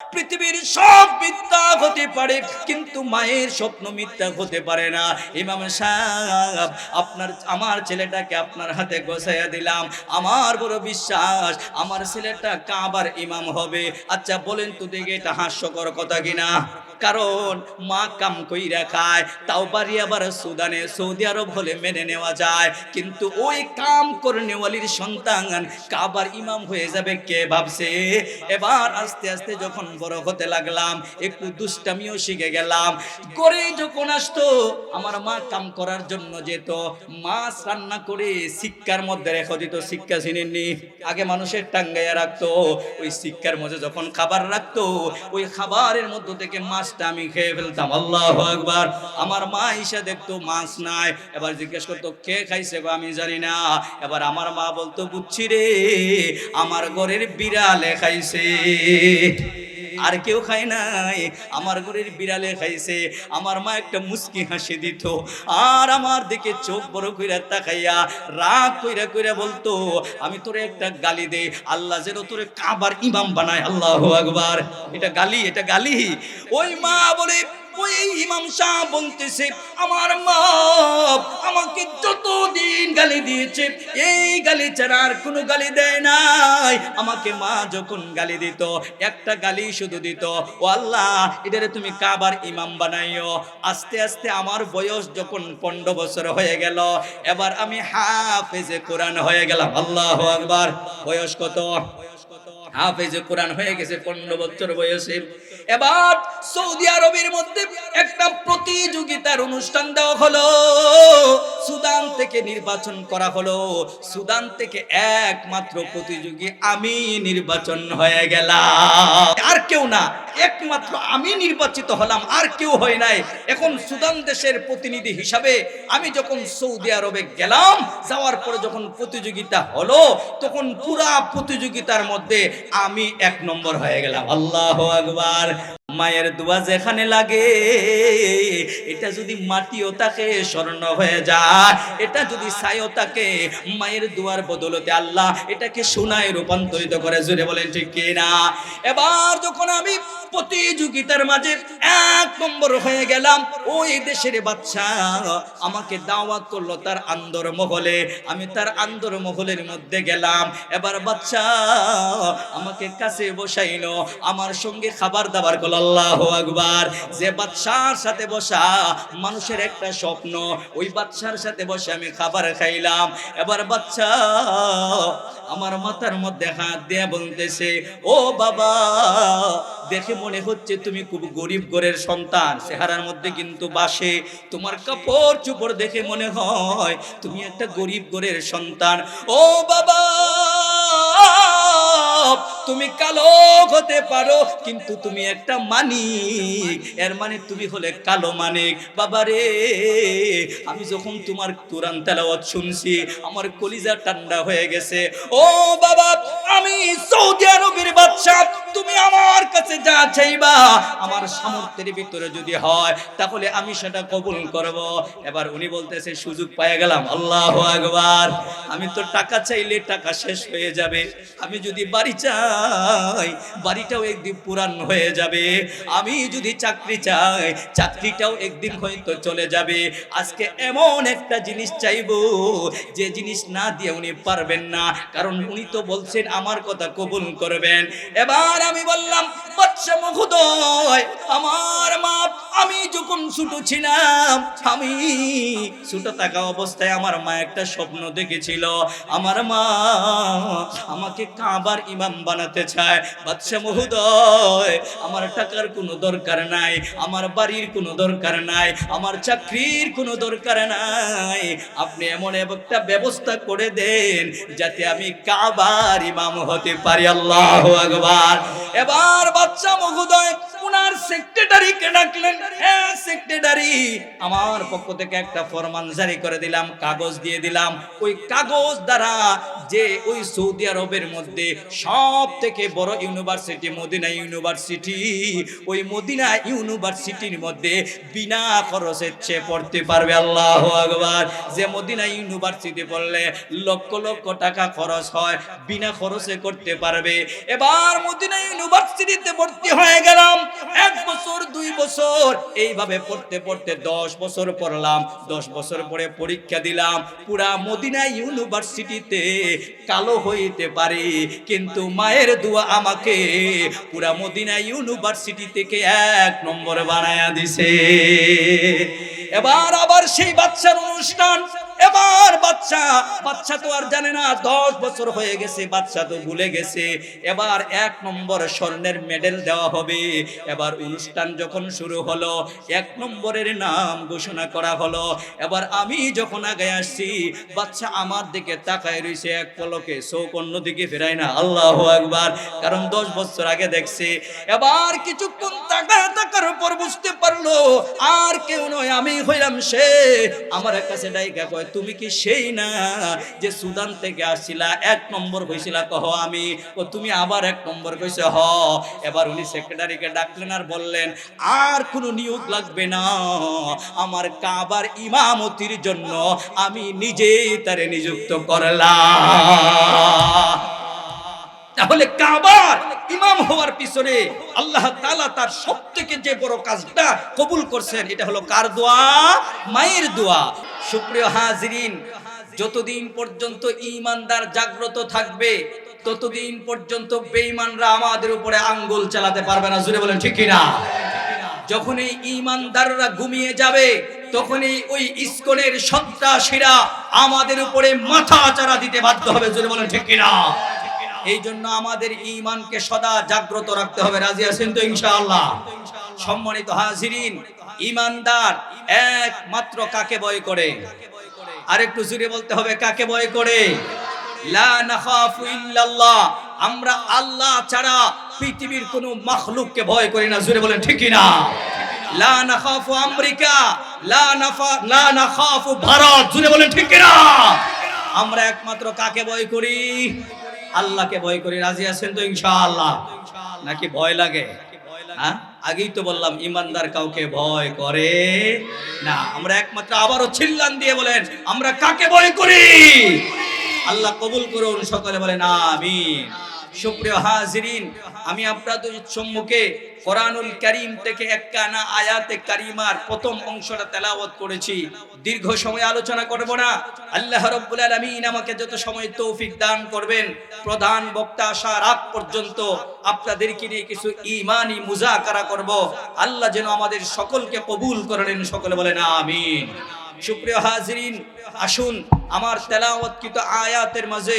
পৃথিবীর সব মিথ্যা হতে পারে, কিন্তু মায়ের স্বপ্ন মিথ্যা হতে পারে না। ইমাম সাহেব, আমার ছেলেটাকে আপনার হাতে গোছাইয়া দিলাম। আমার বড় বিশ্বাস আমার ছেলেটা কাবার ইমাম হবে। আচ্ছা বলেন তো দেখি, এটা হাস্যকর কথা কিনা? কারণ মা কাম কইরা খায়, তাও বাড়ি আবার সুদানে, সৌদি আরব হলে মেনে নেওয়া যায়, কিন্তু ওই কাম করে নেওয়ালির সন্তান কাবার ইমাম হয়ে যাবে কে ভাবছে? এবার আস্তে আস্তে যখন বড় হতে লাগলাম, একটু দুষ্টামিও শিখে গেলাম। করে যখন আসতো, আমার মা কাম করার জন্য যেত, মাছ রান্না করে সিক্কার মধ্যে রেখে দিত। সিক্কা চিনেননি? আগে মানুষের টাঙ্গাইয়া রাখতো, ওই সিক্কার মধ্যে যখন খাবার রাখতো, ওই খাবারের মধ্য থেকে মাছটা আমি খেয়ে ফেলতাম। আল্লাহু আকবার। আমার মা এসে দেখতো মাছ নাই, এবার জিজ্ঞেস করতো কে খাইছে গো? আমি জানি না। এবার আমার মা বলতো বুঝছি রে, আমার ঘরের বিড়ালে খাইছে, আর কেউ খায় নাই, আমার ঘরের বিড়ালে খাইছে। আমার মা একটা মুস্কি হাসি দিত, আর আমার দিকে চোখ বড় কইরা তাকাইয়া রাগ কইরা কইরা বলতো, আমি তোরে একটা গালি দে, আল্লাহ যেন তোরে কাবার ইমাম বানায়। আল্লাহু আকবার। এটা গালি? এটা গালি? ওই মা বলে, ওই ইমাম সাহেব বলতেছে, আমার মা আমাকে যতদিন গালি দিয়েছে, এই গালি ছাড়া আর কোনো গালি দেয় নাই। আমাকে মা যখন গালি দিত, একটা গালি শুধু দিত, ও আল্লাহ এটারে তুমি কাবার ইমাম বানাইও। আস্তে আস্তে আমার বয়স যখন 15 বছর হয়ে গেল, এবার আমি হাফেজে কোরআন হয়ে গেলাম। আল্লাহু আকবার। বয়স কত? হাফেজে কোরআন হয়ে গেছে 15 বছর বয়সে। এবার সৌদি আরবের মধ্যে একটা প্রতিযোগিতার অনুষ্ঠান দেওয়া হলো, সুদান থেকে নির্বাচন করা হলো। সুদান থেকে একমাত্র প্রতিযোগী আমি নির্বাচন হয়ে গেলাম, আর কেউ না, একমাত্র আমি নির্বাচিত হলাম, আর কেউ হয় নাই। এখন সুদান দেশের প্রতিনিধি হিসাবে আমি যখন সৌদি আরবে গেলাম, যাওয়ার পরে যখন প্রতিযোগিতা হলো, তখন পুরা প্রতিযোগিতার মধ্যে আমি 1 নম্বর হয়ে গেলাম। আল্লাহু আকবার। মায়ের দোয়া যেখানে লাগে, এটা যদি মাটিও তাকে স্বর্ণ হয়ে যায়, এটা যদি ছাইও তাকে, মায়ের দোয়ার বদলতে আল্লাহ এটাকে সোনায় রূপান্তরিত করে। জোরে বলেন ঠিক কিনা? এবার যখন আমি প্রতিযোগিতার মাঝে 1 নম্বর হয়ে গেলাম, ওই দেশের বাদশা আমাকে দাওয়াত করলো তার আন্দর মহলে। আমি তার আন্দর মহলের মধ্যে গেলাম। এবার বাদশা আমাকে কাছে বসাইলো, আমার সঙ্গে খাবার দাবার করলো। আল্লাহু আকবার। যে বাদশার সাথে বসা মানুষের একটা স্বপ্ন, ওই বাদশার সাথে বসে আমি খাবার খাইলাম। এবার বাদশা আমার মাথার মধ্যে হাত দিয়ে বলতেছে, ও বাবা, দেখে মনে হচ্ছে তুমি খুব গরিব ঘরের সন্তান, চেহারার মধ্যে কিন্তু বাসে, তোমার কাপড় চোপড় দেখে মনে হয় তুমি একটা গরিব ঘরের সন্তান। ও বাবা, তুমি কালো হতে পারো, কিন্তু তুমি একটা মানিক, এর মানে তুমি হলে কালো মানিক। বাবা রে, আমি যখন তোমার কোরআন তেলাওয়াত শুনছি, আমার কলিজা ঠান্ডা হয়ে গেছে। ও বাবা, আমি সৌদি আরবের বাদশা, তুমি আমার কাছে যা চাইবা, আমার সামর্থ্যের ভিতরে যদি হয়, তাহলে আমি সেটা কবুল করব। এবার উনি বলতেছে, সুযোগ পেয়ে গেলাম। আল্লাহু আকবার। আমি তো টাকা চাইলে টাকা শেষ হয়ে যাবে, আমি যদি বাড়ি চাই, বাড়িটাও একদিন পুরান হয়ে যাবে, আমি যদি চাকরি চাই, চাকরিটাও একদিন হয়তো চলে যাবে। আজকে এমন একটা জিনিস চাইবো, যে জিনিস না দিয়ে উনি পারবেন না, কারণ উনি তো বলছেন আমার কথা কবুল করবেন। এবার আমি বললাম, বাদশা মহোদয়, আমার মা, আমি যখন ছোট ছিলাম, আমি ছোট থাকা অবস্থায় আমার মা একটা স্বপ্ন দেখেছিল, আমার মা আমাকে কাবার ইমাম বানাতে চায়। বাদশা মহোদয়, আমার টাকার কোনো দরকার নাই, আমার বাড়ির কোনো দরকার নাই, আমার চাকরির কোনো দরকার নাই, আপনি এমন একটা ব্যবস্থা করে দেন যাতে আমি কাবার ইমাম হতে পারি। আল্লাহু আকবার। এবার বাদশা মহোদয় উনার সেক্রেটারিকে ডাকলেন, হ্যাঁ সেক্রেটারি, আমার পক্ষ থেকে একটা ফরমান জারি করে দিলাম, কাগজ দিয়ে দিলাম। ওই কাগজ দ্বারা যে ওই সৌদি আরবের মধ্যে সব থেকে বড় ইউনিভার্সিটি মদিনা ইউনিভার্সিটি, ওই মদিনা ইউনিভার্সিটির মধ্যে বিনা খরচে পড়তে পারবে। আল্লাহু আকবার। যে মদিনা ইউনিভার্সিটি পড়লে লক্ষ লক্ষ টাকা খরচ হয়, বিনা খরচে করতে পারবে। এবার মদিনা ইউনিভার্সিটিতে ভর্তি হয়ে গেলাম। 1 বছর 2 বছর এইভাবে পড়তে পড়তে 10 বছর পড়লাম। 10 বছর পরে পরীক্ষা দিলাম। পুরা মদিনা ইউনিভার্সিটিতে কালো হইতে পারি, কিন্তু মায়ের দোয়া আমাকে পুরা মদিনা ইউনিভার্সিটি থেকে 1 নম্বর বানায়া দিছে। এবার আবার সেই বাচ্চার অনুষ্ঠান। এবার বাচ্চা তো আর জানে না, 10 বছর হয়ে গেছে, বাচ্চা তো ভুলে গেছে। এবার 1 নম্বর স্বর্ণের মেডেল দেওয়া হবে। এবার অনুষ্ঠান যখন শুরু হলো, 1 নম্বরের নাম ঘোষণা করা হলো। এবার আমি যখন আগে আসছি, বাচ্চা আমার দিকে তাকায় রইছে, এক পলকে চোখ অন্যদিকে ফেরায় না। আল্লাহু আকবার। কারণ 10 বছর আগে দেখছে। এবার কিছুক্ষণ তাকার পর বুঝতে পারলো আর কেউ নয়, আমি হইলাম সে। আমার কাছে ডাইকা কয়, তুমি কি সেই না যে সুদান থেকে আসছিলা, 1 নম্বর হইছিলা? কহ আমি। ও তুমি আবার 1 নম্বর কইছে? হ। এবার উনি সেক্রেটারিকে ডাকলেন আর বললেন, আর কোনো নিয়োগ লাগবে না, আমার কাবার ইমামতির জন্য আমি নিজেই তারে নিযুক্ত করলাম। তাহলে কাবার ইমাম হওয়ার পিছনে আল্লাহ তাআলা তার সবথেকে যে বড় কাজটা কবুল করছেন, এটা হলো কার দোয়া? মায়ের দোয়া। সুপ্রিয় হাজিরিন, যতদিন পর্যন্ত ঈমানদার জাগ্রত থাকবে, ততদিন পর্যন্ত বেঈমানরা আমাদের উপরে আঙ্গুল চালাতে পারবে না। জোরে বলেন ঠিক কি না? যখনই ঈমানদাররা ঘুমিয়ে যাবে, তখনই ওই ইসকনের সন্ত্রাসীরা আমাদের উপরে মাথা চাড়া দিতে বাধ্য হবে। জোরে বলেন ঠিক কি না? এই জন্য আমাদের ঈমানকে সদা জাগ্রত রাখতে হবে। রাজি আছেন তো ইনশাআল্লাহ? সম্মানিত হাজিরিন, ঈমানদার একমাত্র কাকে ভয় করে? আরেকটু জোরে বলতে হবে, কাকে ভয় করে? লা নাখাফু ইল্লাল্লাহ। আমরা আল্লাহ ছাড়া পৃথিবীর কোনো মাখলুককে ভয় করি না। জোরে বলেন ঠিক কি না? লা নাখাফু আমেরিকা, লা নাখাফু ভারত। জোরে বলেন ঠিক কি না? আমরা একমাত্র কাকে ভয় করি? আল্লাহকে ভয় করি। রাজি আছেন তো ইনশাআল্লাহ? নাকি ভয় লাগে? হ্যাঁ, আগেই তো বললাম ঈমানদার কাউকে ভয় করে না। আমরা একমাত্র, আবারও চিল্লান দিয়ে বলেন, আমরা কাকে ভয় করি? আল্লাহ কবুল করুন। সকলে বলেন আমিন। সুপ্রিয় হাজিরিন, আমি আপনাদের সম্মুখে কোরআনুল কারীম থেকে একখানা আয়াতে কারিমার প্রথম অংশটা তেলাওয়াত করেছি। দীর্ঘ সময় আলোচনা করব না। আল্লাহ রাব্বুল আলামিন আমাকে যত সময় তৌফিক দান করবেন, প্রধান বক্তা আসার আগ পর্যন্ত আপনাদেরকে নিয়ে কিছু ঈমানি মুযাকারা করব। আল্লাহ যেন আমাদের সকলকে কবুল করেন। সকলে বলেন আমিন। সুপ্রিয় হাজিরিন, আসুন আমার তেলাওয়াতকৃত আয়াতের মাঝে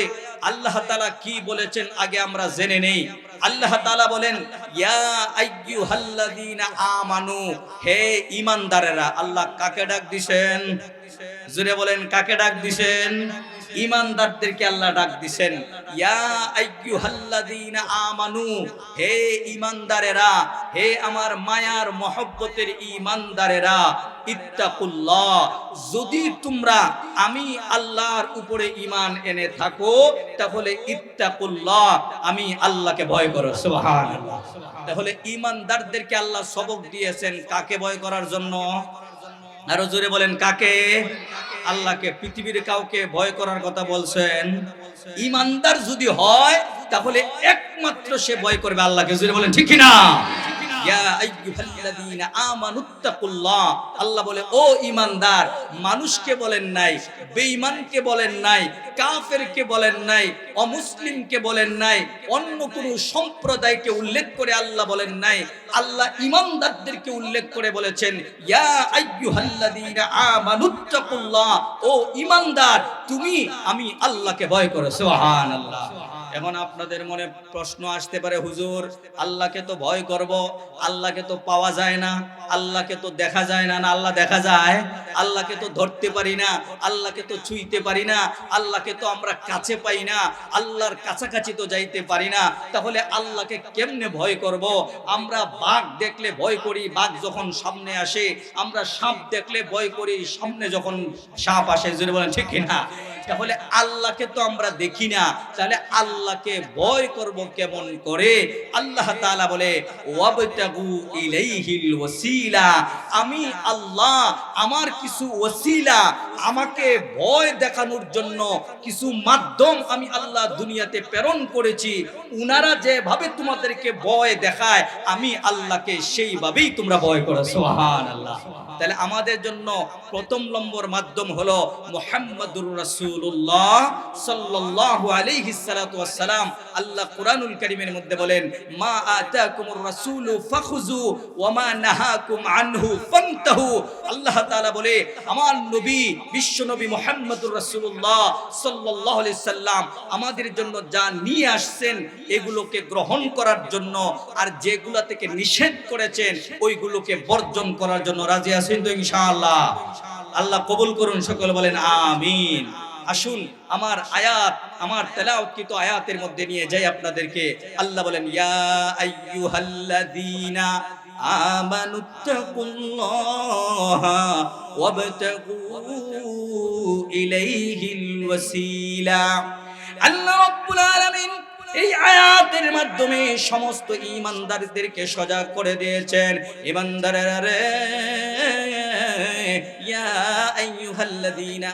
আল্লাহ তাআলা কি বলেছেন আগে আমরা জেনে নেই। আল্লাহ তাআলা বলেন, ইয়া আইয়ুহাল্লাযীনা আমানু, হে ঈমানদারেরা। আল্লাহ কাকে ডাক দিবেন? জোরে বলেন, কাকে ডাক দিবেন? ঈমানদারদেরকে আল্লাহ ডাক দিবেন। ইয়া আইয়ুহাল্লাযীনা আমানু, হে ঈমানদারেরা, হে আমার মায়ার মহব্বতের ঈমানদারেরা, ইত্তাকুল্লাহ, যদি তোমরা আমি আল্লাহর উপরে ঈমান এনে থাকো, তাহলে ইত্তাকুল্লাহ, আমি আল্লাহকে ভয় করো। সুবহানাল্লাহ। তাহলে ঈমানদারদেরকে আল্লাহ সবক দিয়েছেন কাকে ভয় করার জন্য। আরো জোরে বলেন, কাকে? আল্লাহকে। পৃথিবীর কাউকে ভয় করার কথা বলছেন? ঈমানদার যদি হয় তাহলে একমাত্র সে ভয় করবে আল্লাহকে। জোরে বলেন ঠিক কি না? ইয়া আইয়ুহাল্লাযীনা আমানুত্তাকুল্লাহ। আল্লাহ বলে, ও ঈমানদার, মানুষকে বলেন নাই, বেঈমানকে বলেন নাই, কাফেরকে বলেন নাই, অমুসলিমকে বলেন নাই, অন্য কোনো সম্প্রদায়কে উল্লেখ করে আল্লাহ বলেন নাই। আল্লাহ ঈমানদারদেরকে উল্লেখ করে বলেছেন, ইয়া আইয়ুহাল্লাযীনা আমানুত্তাকুল্লাহ, ও ঈমানদার, তুমি আমি আল্লাহকে ভয় করো। সুবহানাল্লাহ। এখন আপনাদের মনে প্রশ্ন আসতে পারে, হুজুর আল্লাহকে তো ভয় করব, আল্লাহকে তো পাওয়া যায় না, আল্লাহকে তো দেখা যায় না। না, আল্লাহ দেখা যায়। আল্লাহকে তো ধরতে পারি না, আল্লাহকে তো ছুঁইতে পারি না, আল্লাহকে তো আমরা কাছে পাই না, আল্লাহর কাছাকাছি তো যাইতে পারি না। তাহলে আল্লাহকে কেমনে ভয় করব? আমরা বাঘ দেখলে ভয় করি, বাঘ যখন সামনে আসে। আমরা সাপ দেখলে ভয় করি, সামনে যখন সাপ আসে। জোরে বলেন ঠিক কিনা? তাহলে আল্লাহকে তো আমরা দেখি না, তাহলে আল্লাহকে ভয় করব কেমন করে? আল্লাহ তাআলা বলে, ওয়াবতাগু ইলাইহিল ওয়াসিলা, আমি আল্লাহ আমার কিছু ওসিলা, আমাকে ভয় দেখানোর জন্য কিছু মাধ্যম আমি আল্লাহ দুনিয়াতে প্রেরণ করেছি। উনারা যেভাবে তোমাদেরকে ভয় দেখায়, আমি আল্লাহকে সেইভাবেই তোমরা ভয় করো। সুবহানাল্লাহ। তাহলে আমাদের জন্য প্রথম নম্বর মাধ্যম হলো মুহাম্মাদুর রাসূলুল্লাহ সাল্লাল্লাহু আলাইহি সাল্লাতু ওয়াস সালাম। আল্লাহ কুরআনুল কারীমের মধ্যে বলেন, মা আতাকুমুর রাসূলু ফাখুযু ওয়া মা নাহাকুম আনহু ফান্তাহু। আল্লাহ তাআলা বলে, আমার নবী বিশ্ব নবী মুহাম্মাদুর রাসূলুল্লাহ সাল্লাল্লাহু আলাইহি সাল্লাম আমাদের জন্য যা নিয়ে আসছেন এগুলোকে গ্রহণ করার জন্য, আর যেগুলা থেকে নিষেধ করেছেন ওইগুলোকে বর্জন করার জন্য রাজি আছেন তো ইনশাআল্লাহ? আল্লাহ কবুল করুন, সকলে বলেন আমিন। আসুন আমার আয়াত, আমার তেলাওয়াতকৃত আয়াতের মধ্যে নিয়ে যাই আপনাদেরকে। আল্লাহ বলেন, ইয়া আইয়ুহাল্লাযীনা আমানুত্তাকুল্লাহা ওয়াবতাগু ইলাইহিল ওয়াসিলা। আল্লাহ রাব্বুল আলামিন এই আয়াতের মাধ্যমে সমস্ত ঈমানদারদেরকে সজাগ করে দিয়েছেন। ঈমানদারেরা রে, ইয়া আইয়ুহাল্লাযীনা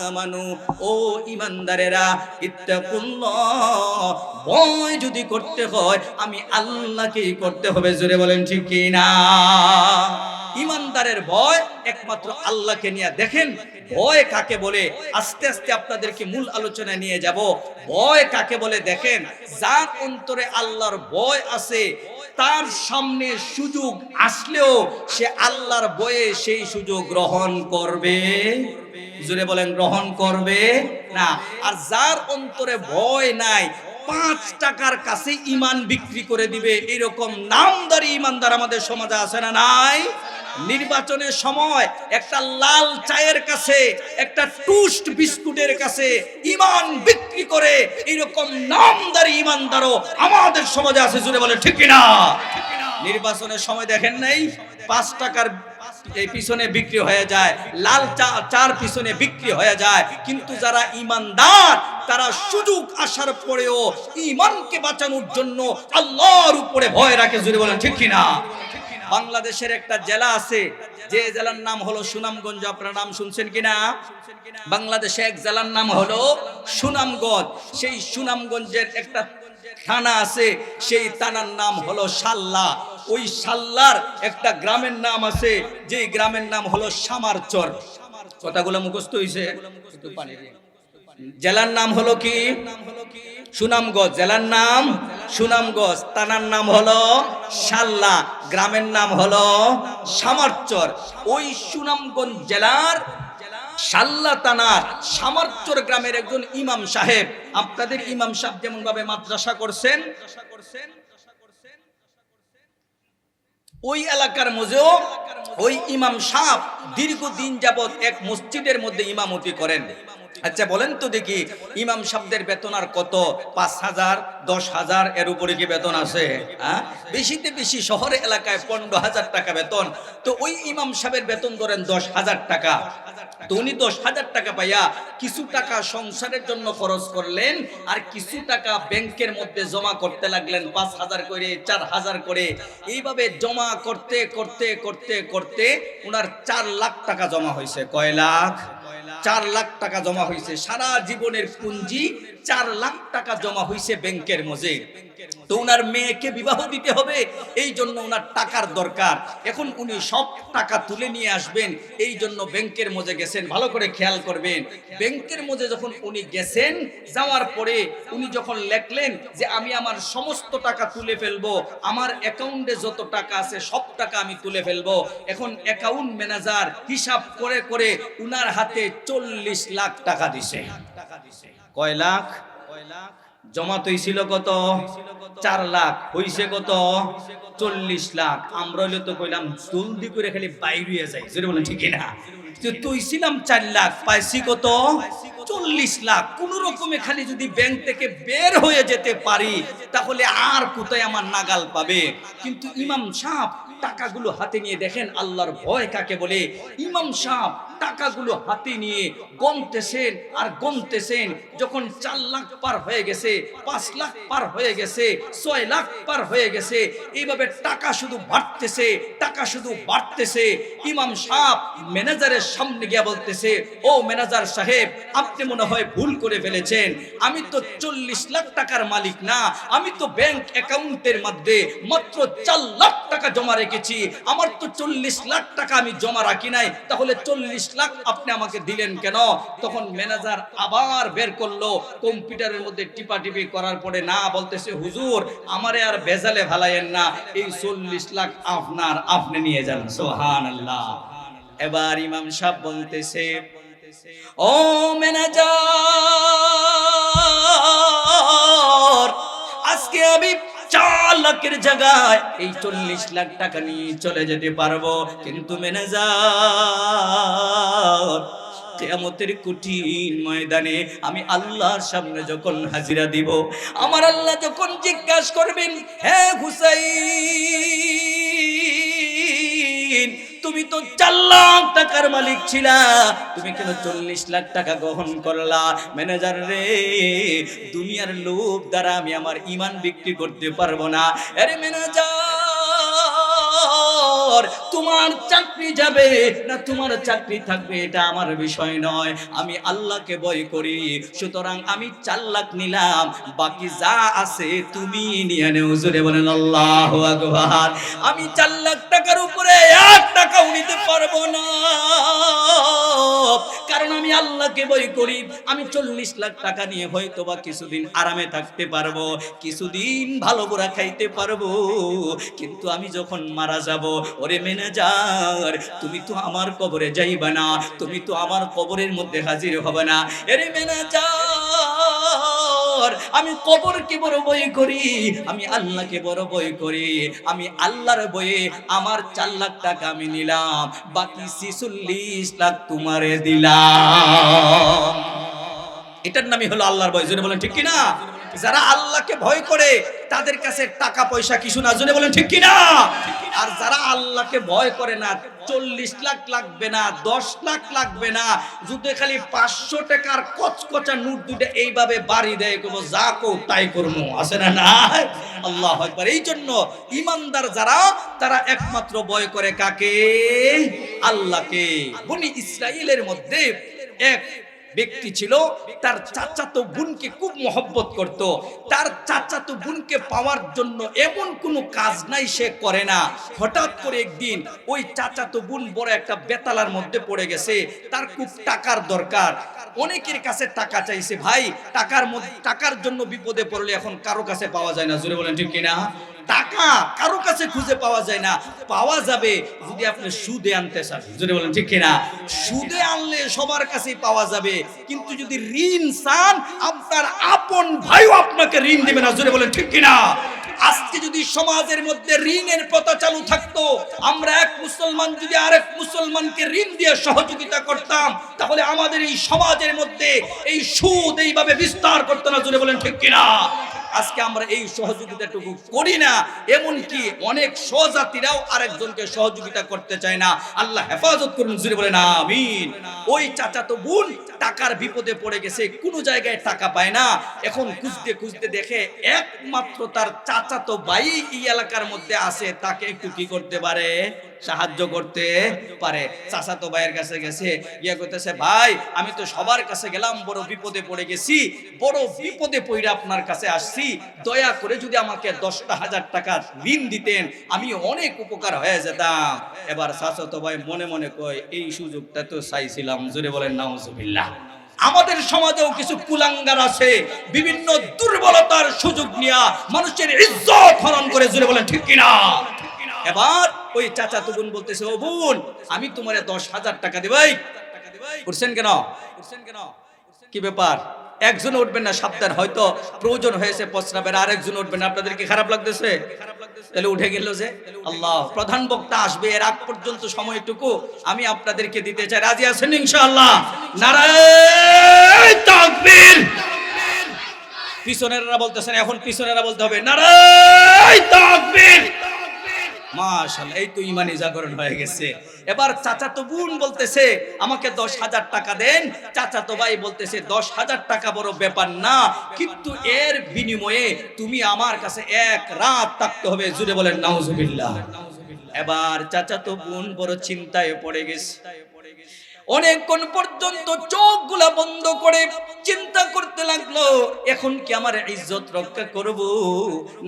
আমানু, ও ঈমানদারেরা, ইত্তাকুল্লাহ, ভয় যদি করতে হয় আমি আল্লাহকেই করতে হবে। জোরে বলেন ঠিক কি না? ঈমানদারের ভয় একমাত্র আল্লাহকে নিয়ে। দেখেন ভয় কাকে বলে, আস্তে আস্তে আপনাদেরকে মূল আলোচনায় নিয়ে যাব। ভয় কাকে বলে দেখেন, যার অন্তরে আল্লাহর ভয় আছে, তার সামনে সুযোগ আসলেও সে আল্লাহর ভয়ে সেই সুযোগ গ্রহণ করবে। জোরে বলেন, গ্রহণ করবে না। আর যার অন্তরে ভয় নাই, 5 টাকার কাছে ঈমান বিক্রি করে দিবে, এরকম নামদারি ঈমানদার আমাদের সমাজে আছে না নাই? নির্বাচনের সময় একটা লাল চায়ের কাছে, একটা টুস্ট বিস্কুটের কাছে ঈমান বিক্রি করে, এরকম নামদারি ঈমানদারও আমাদের সমাজে আছে। জোরে বলে ঠিক কিনা? নির্বাচনের সময় দেখেন নাই, 5 টাকার এই পিছনে বিক্রি হয়ে যায়, লাল চার পিছনে বিক্রি হয়ে যায়। কিন্তু যারা ঈমানদার, তারা সুযোগ আসার পরেও ঈমানকে বাঁচানোর জন্য আল্লাহর উপরে ভয় রাখে। জোরে বলেন ঠিক কিনা? বাংলাদেশের একটা জেলা আছে, যে জেলার নাম হলো সুনামগঞ্জ। আপনারা নাম শুনছেন কিনা? বাংলাদেশে এক জেলার নাম হলো সুনামগঞ্জ। সেই সুনামগঞ্জের একটা থানা আছে, সেই থানার নাম হলো সাল্লা। ওই সাল্লার একটা গ্রামের নাম আছে, যে গ্রামের নাম হলো সামারচর। কথাগুলো মুখস্থ হইছে? জেলার নাম হলো কি? সুনামগঞ্জ। জেলার নাম সুনামগঞ্জ, থানার নাম হলো সাল্লা, গ্রামের নাম হলো সামারচর। ওই সুনামগঞ্জ জেলার সাল্লা থানার সামারচর গ্রামের একজন ইমাম সাহেব, আপনাদের ইমাম সাহেব যেমন ভাবে মাদ্রাসা করছেন, ওই এলাকার মধ্যেও ওই ইমাম সাহেব দীর্ঘদিন যাবত এক মসজিদের মধ্যে ইমামতি করেন। আচ্ছা বলেন তো দেখি, ইমাম সাহেবদের বেতন আর কত? 5,000, 10,000 এর উপরে কি বেতন আছে? বেশিতে বেশি শহরে এলাকায় 15,000 টাকা বেতন। তো ওই ইমাম সাহেবের বেতন ধরেন 10,000 টাকা। তো উনি 10,000 টাকা পাইয়া কিছু টাকা সংসারের জন্য খরচ করলেন, আর কিছু টাকা ব্যাংকের মধ্যে জমা করতে লাগলেন, 5,000 করে, 4,000 করে। এইভাবে জমা করতে করতে করতে করতে ওনার 4 লাখ টাকা জমা হয়েছে। কয় লাখ? 4 লাখ টাকা জমা হয়েছে। সারা জীবনের পুঁজি 4 লাখ টাকা জমা হয়েছে ব্যাংকের মধ্যে। তো উনার মেয়েকে বিবাহ দিতে হবে, এই জন্য উনার টাকার দরকার। এখন উনি সব টাকা তুলে নিয়ে আসবেন, এই জন্য ব্যাংকের মধ্যে গেছেন। ভালো করে খেয়াল করবেন, ব্যাংকের মধ্যে যখন উনি গেছেন, যাওয়ার পরে উনি যখন লেখলেন যে আমি আমার সমস্ত টাকা তুলে ফেলবো, আমার অ্যাকাউন্টে যত টাকা আছে সব টাকা আমি তুলে ফেলবো। এখন অ্যাকাউন্ট ম্যানেজার হিসাব করে করে উনার হাতে 40 লাখ টাকা দিছে। কয় লাখ? জমাত হইছিল কত? 4 লাখ। হইছে কত? 40 লাখ। আমরা হইলে তো কইলাম জলদি করে খালি বাইরে যাই, জোরে বলেন ঠিক না? তুই ছিলাম 4 লাখ, পাইছি কত? 40 লাখ। কোন রকমে খালি যদি ব্যাংক থেকে বের হয়ে যেতে পারি তাহলে আর কোথায় আমার নাগাল পাবে। কিন্তু ইমাম সাহেব টাকাগুলো হাতে নিয়ে, দেখেন আল্লাহর ভয় কাকে বলে। ইমাম সাহেব টাকাগুলো হাতে নিয়ে গনতেছেন আর গনতেছেন। যখন 4 লাখ পার হয়ে গেছে, 5 লাখ পার হয়ে গেছে, 6 লাখ পার হয়ে গেছে, এইভাবে টাকা শুধু বাড়তেছে, টাকা শুধু বাড়তেছে। ইমাম সাহেব ম্যানেজারের সামনে গিয়ে বলতেছে, ও ম্যানেজার সাহেব, আপনি মনে হয় ভুল করে ফেলেছেন। আমি তো 40 লাখ টাকার মালিক না, আমি তো ব্যাংক অ্যাকাউন্টের মধ্যে মাত্র 4 লাখ টাকা জমা রেখেছি। আমার তো 40 লাখ টাকা আমি জমা রাখি নাই, তাহলে 40 লাখ আপনি আমাকে দিলেন কেন? তখন ম্যানেজার আবার বের করলো কম্পিউটারের মধ্যে টিপাটিপি করার পরে, না বলতেছে, হুজুর আমারে আর ভেজালে ভালাইয়েন না, এই 40 লাখ আপনার, আপনি নিয়ে যান। সুবহানাল্লাহ। এবার ইমাম সাহেব বলতেছে, ও ম্যানেজার, আজকে আমি 4 লাখের জায়গায় এই 40 লাখ টাকা নিয়ে চলে যেতে পারবো, কিন্তু ম্যানেজার কিয়ামতের কঠিন ময়দানে আমি আল্লাহর সামনে যখন হাজিরা দিব, আমার আল্লাহ যখন জিজ্ঞাসা করবেন, হে হুসাইন, তুমি তো 4 লাখ টাকার মালিক ছিলা, তুমি কেন 40 লাখ টাকা গ্রহণ করলা? ম্যানেজার রে, দুনিয়ার লোভ দ্বারা আমি আমার ঈমান বিক্রি করতে পারবো না। আরে ম্যানেজার, তোমার চাকরি যাবে না তোমার চাকরি থাকবে এটা আমার বিষয় নয়, আমি আল্লাহকে ভয় করি, সুতরাং আমি 4 লাখ নিলাম, বাকি যা আছে তুমি নিয়ে নেও। জোরে বলেন আল্লাহু আকবার। আমি 4 লাখ টাকার উপরে 1 টাকাও নিতে পারবো না, কারণ আমি আল্লাহকে ভয় করি। আমি 40 লাখ টাকা নিয়ে হয়তো বা কিছুদিন আরামে থাকতে পারবো, কিছুদিন ভালো করে খাইতে পারবো, কিন্তু আমি যখন মারা যাব, ওরে ম্যানেজার, তুমি তো আমার কবরে যাইবা না, তুমি তো আমার কবরের মধ্যে হাজির হবে না। আরে ম্যানেজার, আমি কবরকে বড় ভয় করি, আমি আল্লাহকে বড় ভয় করি। আমি আল্লাহর ভয়ে আমার 4 লাখ টাকা আমি নিলাম, বাকি 46 লাখ তোমারে দিলাম। এটার নামই হলো আল্লাহর ভয়। জোরে বলেন ঠিক কিনা? যারা আল্লাহকে ভয় করে তাদের কাছে টাকা পয়সা কিছু না। জোরে বলেন ঠিক কিনা? আর যারা আল্লাহকে ভয় করে না, 40 লাখ লাগবে না, 10 লাখ লাগবে না, যদি খালি 500 টাকার কচকচা নোট দুটো এইভাবে বাড়ি দেয়, কব যা কো তাই করবো, আছে না? না, আল্লাহু আকবার। এই জন্য ইমানদার যারা, তারা একমাত্র ভয় করে কাকে? আল্লাহকে। বনি ইসরাইলের মধ্যে এক ব্যক্তি ছিল, তার চাচাতো বোনকে খুব মহব্বত করত। তার চাচাতো বোনকে পাওয়ার জন্য এমন কোনো কাজ নাই সে করে না। হঠাৎ করে একদিন ওই চাচাতো বোন বড় একটা বেতালার মধ্যে পড়ে গেছে, তার খুব টাকার দরকার, অনেকের কাছে টাকা চাইছে। ভাই, টাকার জন্য বিপদে পড়লে এখন কারো কাছে পাওয়া যায় না। জোরে বলেন ঠিক কিনা? টাকা কারো কাছে খুঁজে পাওয়া যায় না, পাওয়া যাবে যদি আপনি সুদে আনতে চান। জোরে বলেন ঠিক কিনা? সুদে আনলে সবার কাছেই পাওয়া যাবে, কিন্তু যদি ঋণ চান, আপনার আপন ভাইও আপনাকে ঋণ দেবে না। জোরে বলেন ঠিক কিনা? আজকে যদি সমাজের মধ্যে ঋণের প্রথা চালু থাকতো, আমরা এক মুসলমান যদি আরেক মুসলমানকে ঋণ দিয়ে সহযোগিতা করতাম, তাহলে আমাদের এই সমাজের মধ্যে এই সুদ এইভাবে বিস্তার করতো না। জোরে বলেন ঠিক কিনা? আজকে আমরা এই সহযোগিতাটুকু করি না, এমনকি অনেক স্বজাতিরাও আরেকজনকে সহযোগিতা করতে চায় না। আল্লাহ হেফাজত করুন। জোরে বলেন আমিন। ওই চাচাতো বোন টাকার বিপদে পড়ে গেছে, কোনো জায়গায় টাকা পায় না। এখন খুঁজতে খুঁজতে দেখে একমাত্র তার চাচাতো ভাই এই এলাকার মধ্যে আছে, তাকে একটু কি করতে পারে? সাহায্য করতে পারে। চাচাতো ভাইয়ের কাছে গেছে, ইয়া করতেছে, ভাই আমি তো সবার কাছে গেলাম, বড় বিপদে পড়ে গেছি, বড় বিপদে পড়ে আপনার কাছে আসছি, দয়া করে যদি আমাকে 10,000 টাকা ঋণ দিতেন, আমি অনেক উপকার হয়ে যেতাম। এবার চাচাতো ভাই মনে মনে কয়, এই সুযোগটা তো চাইছিলাম। জোরে বলেন নাউজুবিল্লাহ। আমাদের সমাজেও কিছু কুলাঙ্গার আছে, বিভিন্ন দুর্বলতার সুযোগ নিয়ে মানুষের ইজ্জত হরণ করে। জোরে বলেন ঠিক কিনা? এবার ওই চাচাতো বোন বলতেছে, ও বোন, আমি তোমারে 10,000 টাকা দেব। করছেন কেন? কি ব্যাপার? একজন উঠবেন না, সাবধান, হয়তো প্রয়োজন হয়েছে প্রস্রাবের, আর একজন উঠবেন না। আপনাদের কি খারাপ লাগতেছে? তাহলে উঠে গেল যে। আল্লাহ, প্রধান বক্তা আসবে, এর আগ পর্যন্ত সময়টুকু আমি আপনাদেরকে দিতে চাই। রাজি আছেন ইনশাআল্লাহ? নারায়ে তাকবীর। পিছনেরা বলতেছেন, এখন পিছনেরা বলতে হবে নারায়ে তাকবীর। মাশাআল্লাহ, এই তো ইমানি জাগরণ হয়ে গেছে। এবার চাচাতো বোন বলতেছে আমাকে 10,000 টাকা দেন, চাচাতো ভাই বলতেছে 10,000 টাকা বড় ব্যাপার না, কিন্তু এর বিনিময়ে তুমি আমার কাছে এক রাত থাকতে হবে। জুড়ে বলেন নাউজুবিল্লাহ। এবার চাচাতো বোন বড় চিন্তায় পড়ে গেছে। অনেকক্ষণ পর্যন্ত চোখগুলা বন্ধ করে চিন্তা করতে লাগলো, এখন কি আমার ইজ্জত রক্ষা করব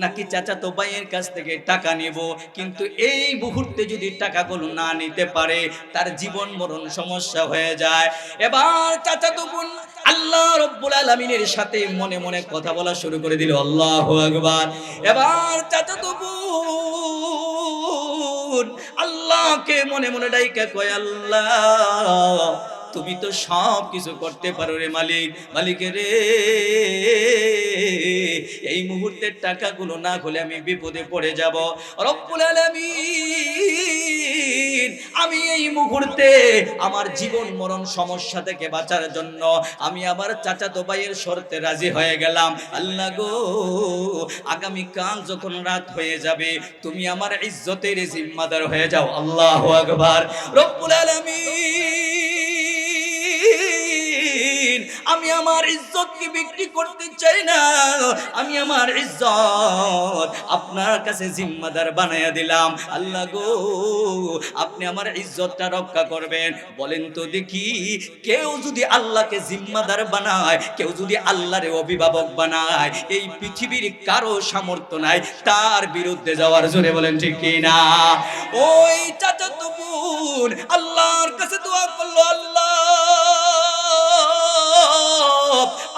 নাকি চাচাতো ভাইয়ের কাছ থেকে টাকা নেব? কিন্তু এই মুহূর্তে যদি টাকাগুলো না নিতে পারে তার জীবন মরণ সমস্যা হয়ে যায়। এবার চাচাতো বোন আল্লাহ রাব্বুল আলামিনের সাথে মনে মনে কথা বলা শুরু করে দিল। আল্লাহু আকবার। এবার চাচাতো বোন আল্লাহকে মনে মনে ডাইকা কয়, আল্লাহ তুমি তো সব কিছু করতে পারো রে মালিক, মালিক রে, এই মুহূর্তের টাকাগুলো না হলে আমি বিপদে পড়ে যাব। রব্বুল আলামিন, আমি এই মুহূর্তে আমার জীবন মরণ সমস্যা থেকে বাঁচার জন্য আমি আবার চাচাতো ভাইয়ের শর্তে রাজি হয়ে গেলাম। আল্লাহ গো, আগামী কাল যখন রাত হয়ে যাবে তুমি আমার ইজ্জতের জিম্মাদার হয়ে যাও। আল্লাহু আকবার। রব্বুল আলামিন, আমি আমার ইজ্জতকে বিক্রি করতে চাই না, আমি আমার ইজ্জত আপনার কাছে জিম্মাদার বানায়া দিলাম। আল্লাহ গো, আপনি আমার ইজ্জতটা রক্ষা করবেন। বলেন তো দেখি, কেউ যদি আল্লাহকে জিম্মাদার বানায়, কেউ যদি আল্লাহরে অভিভাবক বানায়, এই পৃথিবীর কারো সামর্থ্য নাই তার বিরুদ্ধে যাওয়ার। জোরে বলেন ঠিক কি না? ওই চাচাতো বোন আল্লাহর কাছে দোয়া করলো, আল্লাহ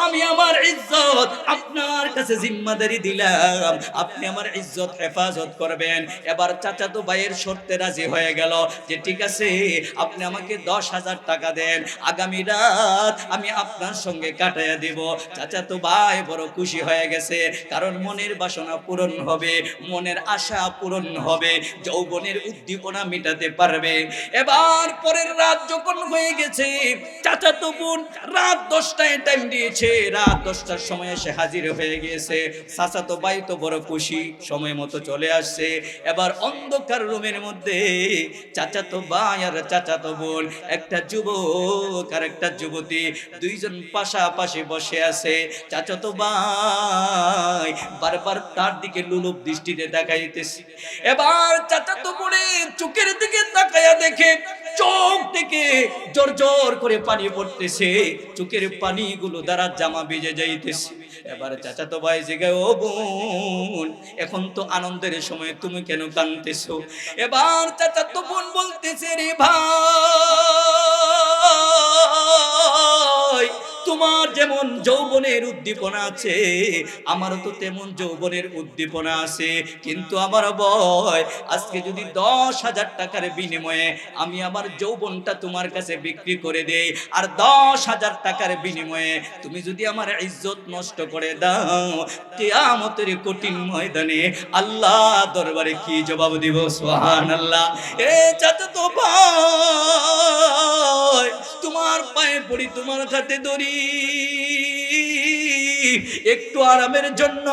আমি আমার ইজ্জত আপনার কাছে জিম্মাদারি দিলাম, আপনি আমার ইজ্জত হেফাজত করবেন। এবার চাচাতো ভাইয়ের শর্তে রাজি হয়ে গেল যে ঠিক আছে, আপনি আমাকে 10,000 টাকা দেন, আগামী রাত আমি আপনার সঙ্গে কাটাইয়া দিব। চাচাতো ভাই বড় খুশি হয়ে গেছে, কারণ মনের বাসনা পূরণ হবে, মনের আশা পূরণ হবে, যৌবনের উদ্দীপনা মেটাতে পারবে। এবার পরের রাত যখন হয়ে গেছে, চাচাতো বোন রাত 10টায় টাইম দিয়েছে, রাত 10টার সময় এসে হাজির হয়ে গিয়েছে। চাচাতো ভাই তো বড় খুশি, সময় মতো চলে আসছে। এবার অন্ধকার রুমের মধ্যে চাচাতো ভাই আর চাচাতো বোন, একটা যুবক আর একটা যুবতী, দুইজন পাশাপাশি বসে আছে। চাচাতো ভাই বারবার তার দিকে লোলুপ দৃষ্টিতে তাকাইতেছে। এবার চাচাতো বোনের চোখের দিকে তাকায়া দেখে চোখ থেকে জোর জোর করে পানি পড়তেছে, চোখের পানিগুলো দ্বারা জামা ভিজে যাইতেছে। এবার চাচাতো ভাই জিগায়, ও বোন, এখন তো আনন্দের সময়, তুমি কেন কাঁদতেছো? এবার চাচাতো বোন বলতেছে, রে ভাই, তোমার যেমন যৌবনের উদ্দীপনা আছে, আমারও তো তেমন যৌবনের উদ্দীপনা আছে, কিন্তু আমার ভয় আজকে যদি 10,000 টাকার বিনিময়ে আমি আমার যৌবনটা তোমার কাছে বিক্রি করে দেই, আর 10,000 টাকার বিনিময়ে তুমি যদি আমার ইজ্জত নষ্ট করে দাও, কিয়ামতের কঠিন ময়দানে আল্লাহ দরবারে কি জবাব দিব? সুবহানাল্লাহ। এ চাচাতো ভাই, তোমার পায়ে পড়ি, তোমার হাতে ধরি, একটু আরামের জন্য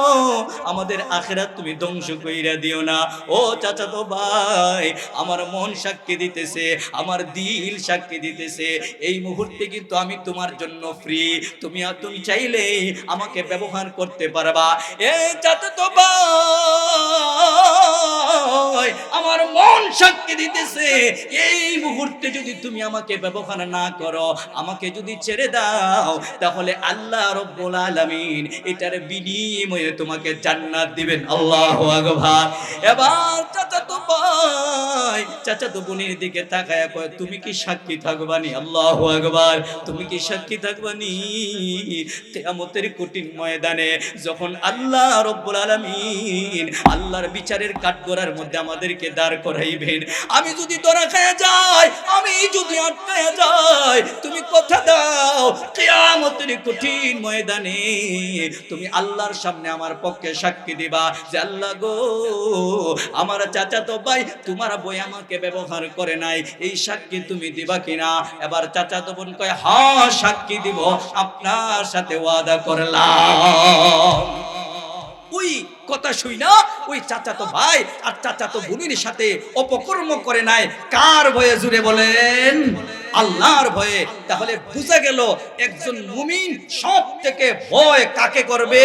আমাদের আখিরাত তুমি ধ্বংস কইরা দিও না। ও চাচাতো ভাই, আমার মন সাক্ষী দিতেছে, আমার দিল সাক্ষী দিতেছে, এই মুহূর্তে কিন্তু আমি তোমার জন্য ফ্রি, তুমি চাইলে আমাকে ব্যবহার করতে পারবা। এ চাচাতো ভাই, আমার মন সাক্ষী দিতেছে, এই মুহূর্তে যদি তুমি আমাকে ব্যবহার না করো, আমাকে যদি ছেড়ে দাও, তাহলে আল্লাহ রাব্বুল আলামিন এটার বিনিময়ে তোমাকে জান্নাত দিবেন। আল্লাহু আকবার। এবার চাচাতো ভাই চাচাতো বোনের দিকে তাকায়া কয়, তুমি কি সাক্ষী থাকবানি? আল্লাহু আকবার। তুমি কি সাক্ষী থাকবানি কিয়ামতের কঠিন ময়দানে যখন আল্লাহ রব্বুল আলামিন আল্লাহর বিচারের কাঠগড়ার মধ্যে আমাদেরকে দাঁড় করাইবেন? আমি যদি ধরা খায়া যাই, আমি যদি আটকায়া যাই, তুমি কথা দাও কিয়ামতের কঠিন ময়দানে তুমি আল্লাহর সামনে আমার পক্ষে সাক্ষী দিবা যে আল্লাহ গো, আমার চাচাতো ভাই তোমার বই আমাকে ব্যবহার করে নাই, এই সাক্ষী তুমি দিবা কিনা? এবার চাচাতো বোন কয়, হ্যাঁ সাক্ষী দিব, আপনার সাথে ওয়াদা করলাম। ওই কথা শুই না ওই চাচাতো ভাই আর চাচাতো বোনের সাথে অপকর্ম করে নাই, কার ভয়ে? জুড়ে বলেন, আল্লাহর ভয়ে। তাহলে বুঝা গেল একজন মুমিন সব থেকে ভয় কাকে করবে?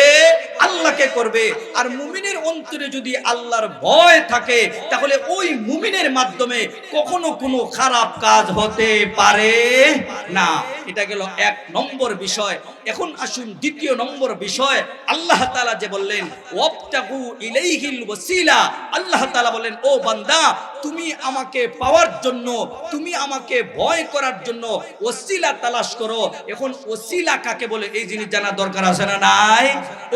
আল্লাহকে করবে। আর মুমিনের অন্তরে যদি আল্লাহর ভয় থাকে তাহলে ওই মুমিনের মাধ্যমে কখনো কোনো খারাপ কাজ হতে পারে না। এটা গেল 1 নম্বর বিষয়। এখন আসুন 2 নম্বর বিষয়। আল্লাহ তাআলা যে বললেন ওয়াবতাগু ইলাইহিল ওয়াসিলা, আল্লাহ তাআলা বলেন ও বান্দা, তুমি আমাকে পাওয়ার জন্য, তুমি আমাকে ভয় করার জন্য ওসিলা তালাশ করো। এখন ওসিলা কাকে বলে এই জিনিস জানা দরকার আছে না নাই?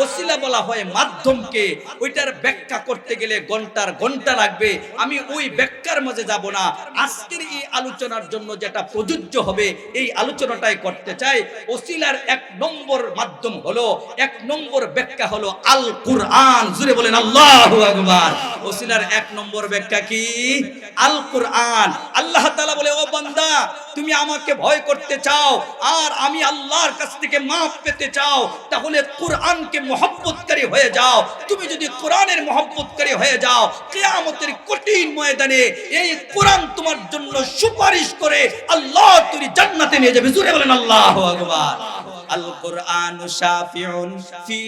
ওসিলা বলা হয় মাধ্যমকে। ওইটার ব্যাখ্যা করতে গেলে ঘন্টার ঘন্টা লাগবে, আমি ওই ব্যাখ্যার মাঝে যাব না। আজকের এই আলোচনার জন্য যেটা প্রযোজ্য হবে এই আলোচনাটাই করতে চাই। ওসিলার 1 নম্বর মাধ্যম হলো, 1 নম্বর ব্যাখ্যা হলো আল কুরআন। জুড়ে বলেন আল্লাহু আকবার। ওসিলার 1 নম্বর ব্যাখ্যা কি? আল কুরআন। আল্লাহ তাআলা বলে ও বান্দা, তুমি আমাকে ভয় করতে চাও আর আমি আল্লাহর কাছ থেকে মাফ পেতে চাও, তাহলে কুরআনকে মহব্বতকারী হয়ে যাও। তুমি যদি কোরআনের মহব্বতকারী হয়ে যাও, কিয়ামতের কঠিন ময়দানে এই কোরআন তোমার জন্য সুপারিশ করে আল্লাহ তুমি জান্নাতে নিয়ে যাবে। জোরে বলেন আল্লাহু আকবার। আল কুরআন শাফিউন ফি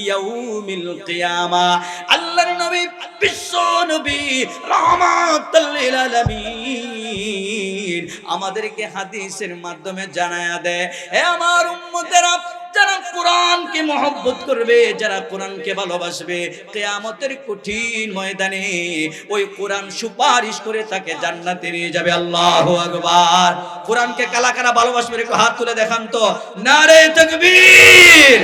ইয়াউমিল কিয়ামা। আল্লাহর নবী বিশ্ব নবী রাহমাতুল লিল আলামিন আমাদেরকে হাদিসের মাধ্যমে জানায়া দেয়, হে আমার উম্মতেরা, যারা কোরআনকে মহব্বত করবে, যারা কোরআনকে ভালোবাসবে, কিয়ামতের কঠিন ময়দানে ওই কোরআন সুপারিশ করে তাকে জান্নাতে নিয়ে যাবে। আল্লাহু আকবার। কোরআনকে কারা কারা ভালোবাসবে একটু হাত তুলে দেখান তো। নারে তাকবীর।